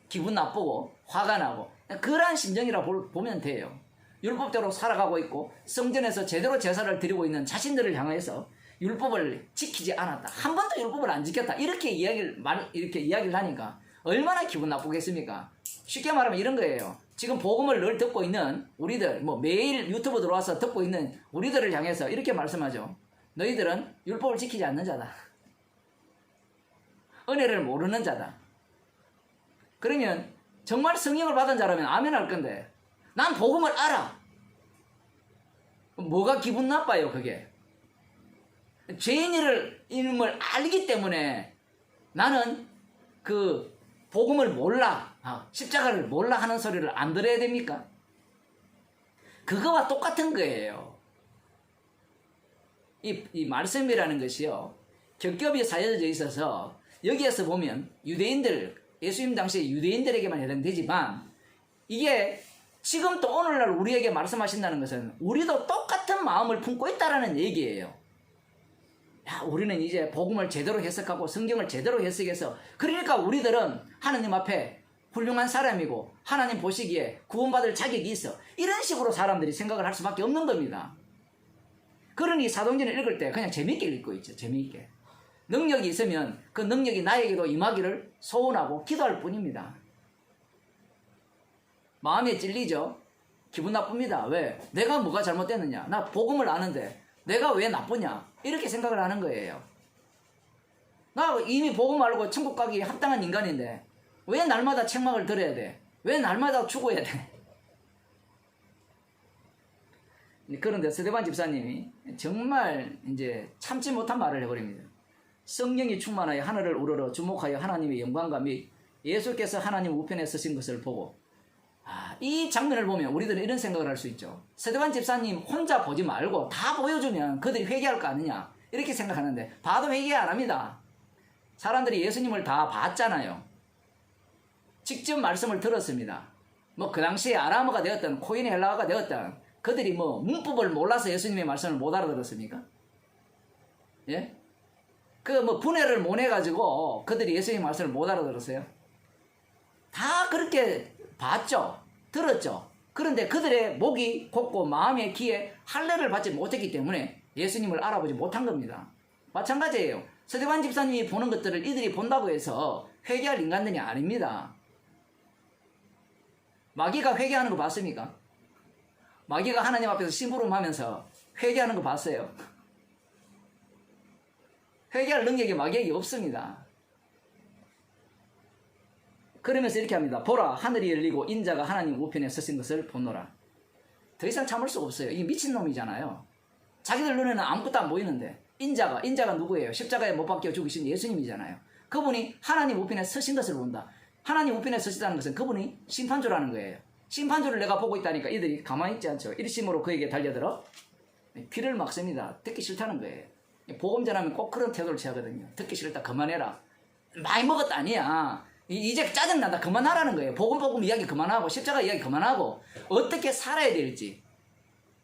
A: 기분 나쁘고 화가 나고 그러한 심정이라고 보면 돼요. 율법대로 살아가고 있고 성전에서 제대로 제사를 드리고 있는 자신들을 향해서 율법을 지키지 않았다, 한 번도 율법을 안 지켰다, 이렇게 이야기를 하니까 얼마나 기분 나쁘겠습니까? 쉽게 말하면 이런 거예요. 지금 복음을 늘 듣고 있는 우리들, 뭐 매일 유튜브 들어와서 듣고 있는 우리들을 향해서 이렇게 말씀하죠. 너희들은 율법을 지키지 않는 자다. 은혜를 모르는 자다. 그러면 정말 성령을 받은 자라면 아멘 할 건데, 난 복음을 알아. 뭐가 기분 나빠요, 그게? 죄인임을 알기 때문에 나는 그 복음을 몰라, 십자가를 몰라 하는 소리를 안 들어야 됩니까? 그거와 똑같은 거예요. 이 말씀이라는 것이요, 겹겹이 사여져 있어서 여기에서 보면 유대인들, 예수님 당시에 유대인들에게만 해당되지만 이게 지금 또 오늘날 우리에게 말씀하신다는 것은 우리도 똑같은 마음을 품고 있다는 얘기예요. 야, 우리는 이제 복음을 제대로 해석하고 성경을 제대로 해석해서, 그러니까 우리들은 하나님 앞에 훌륭한 사람이고 하나님 보시기에 구원받을 자격이 있어, 이런 식으로 사람들이 생각을 할 수밖에 없는 겁니다. 그러니 사도행전을 읽을 때 그냥 재미있게 읽고 있죠. 재미있게. 능력이 있으면 그 능력이 나에게도 임하기를 소원하고 기도할 뿐입니다. 마음에 찔리죠? 기분 나쁩니다. 왜? 내가 뭐가 잘못됐느냐? 나 복음을 아는데 내가 왜 나쁘냐? 이렇게 생각을 하는 거예요. 나 이미 복음 알고 천국 가기 합당한 인간인데 왜 날마다 책망을 들어야 돼? 왜 날마다 죽어야 돼? 그런데 서대반 집사님이 정말 이제 참지 못한 말을 해버립니다. 성령이 충만하여 하늘을 우러러 주목하여 하나님의 영광과 및 예수께서 하나님 우편에 서신 것을 보고 이 장면을 보면 우리들은 이런 생각을 할 수 있죠. 스데반 집사님 혼자 보지 말고 다 보여주면 그들이 회개할 거 아니냐 이렇게 생각하는데 봐도 회개 안 합니다. 사람들이 예수님을 다 봤잖아요. 직접 말씀을 들었습니다. 뭐 그 당시에 아람어가 되었던 코인의 헬라어가 되었던 그들이 뭐 문법을 몰라서 예수님의 말씀을 못 알아들었습니까? 예? 그 뭐 분해를 못 해가지고 그들이 예수님의 말씀을 못 알아들었어요? 다 그렇게 봤죠. 들었죠. 그런데 그들의 목이 곱고 마음의 귀에 할례를 받지 못했기 때문에 예수님을 알아보지 못한 겁니다. 마찬가지예요. 스데반 집사님이 보는 것들을 이들이 본다고 해서 회개할 인간들이 아닙니다. 마귀가 회개하는 거 봤습니까? 마귀가 하나님 앞에서 심부름하면서 회개하는 거 봤어요? 회개할 능력이 마귀에게 없습니다. 그러면서 이렇게 합니다. 보라, 하늘이 열리고 인자가 하나님 우편에 서신 것을 보노라. 더 이상 참을 수가 없어요. 이게 미친놈이잖아요. 자기들 눈에는 아무것도 안 보이는데 인자가 누구예요? 십자가에 못 박혀 죽으신 예수님이잖아요. 그분이 하나님 우편에 서신 것을 본다. 하나님 우편에 서시다는 것은 그분이 심판주라는 거예요. 심판주를 내가 보고 있다니까 이들이 가만히 있지 않죠. 일심으로 그에게 달려들어 귀를 막습니다. 듣기 싫다는 거예요. 복음 전하면 꼭 그런 태도를 취하거든요. 듣기 싫다 그만해라. 많이 먹었다 아니야. 이제 짜증난다 그만하라는 거예요. 복음 이야기 그만하고 십자가 이야기 그만하고 어떻게 살아야 될지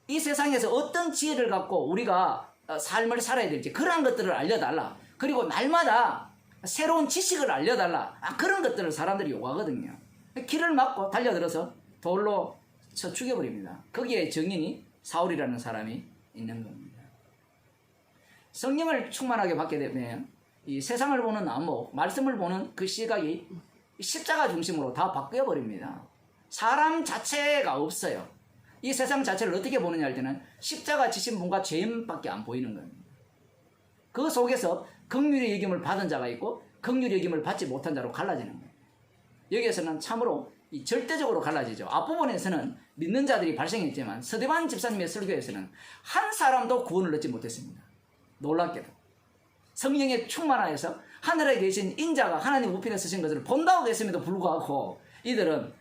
A: 이 세상에서 어떤 지혜를 갖고 우리가 삶을 살아야 될지 그러한 것들을 알려달라. 그리고 날마다 새로운 지식을 알려달라. 그런 것들을 사람들이 요구하거든요. 길을 막고 달려들어서 돌로 쳐 죽여버립니다. 거기에 증인이 사울이라는 사람이 있는 겁니다. 성령을 충만하게 받게 되면 이 세상을 보는 안목, 말씀을 보는 그 시각이 십자가 중심으로 다 바뀌어버립니다. 사람 자체가 없어요. 이 세상 자체를 어떻게 보느냐 할 때는 십자가 지신 분과 죄인밖에 안 보이는 겁니다. 그 속에서 긍휼의 여김을 받은 자가 있고 긍휼의 여김을 받지 못한 자로 갈라지는 거예요. 여기에서는 참으로 절대적으로 갈라지죠. 앞부분에서는 믿는 자들이 발생했지만 스데반 집사님의 설교에서는 한 사람도 구원을 얻지 못했습니다. 놀랍게도 성령에 충만하여서 하늘에 계신 인자가 하나님 우편에 서신 것을 본다고 했음에도 불구하고 이들은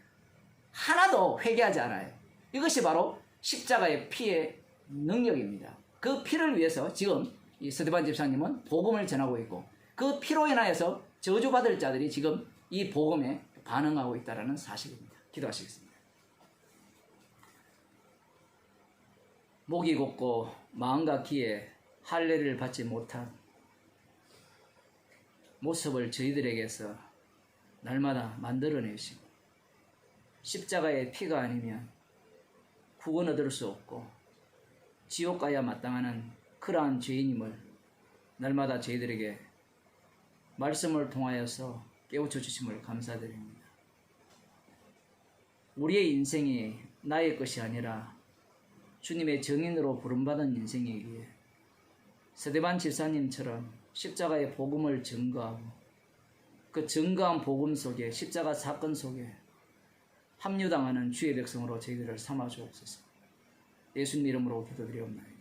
A: 하나도 회개하지 않아요. 이것이 바로 십자가의 피의 능력입니다. 그 피를 위해서 지금 이 스데반 집사님은 복음을 전하고 있고 그 피로 인하여서 저주받을 자들이 지금 이 복음에 반응하고 있다는 사실입니다. 기도하시겠습니다. 목이 곱고 마음과 귀에 할례를 받지 못한 모습을 저희들에게서 날마다 만들어내시고 십자가의 피가 아니면 구원 얻을 수 없고 지옥 가야 마땅하는 그러한 죄인임을 날마다 저희들에게 말씀을 통하여서 깨우쳐 주심을 감사드립니다. 우리의 인생이 나의 것이 아니라 주님의 증인으로 부름받은 인생이기에 스데반 집사님처럼 십자가의 복음을 증거하고 그 증거한 복음 속에 십자가 사건 속에 합류당하는 주의 백성으로 저희들을 삼아 주옵소서. 예수님 이름으로 기도드리옵나이다.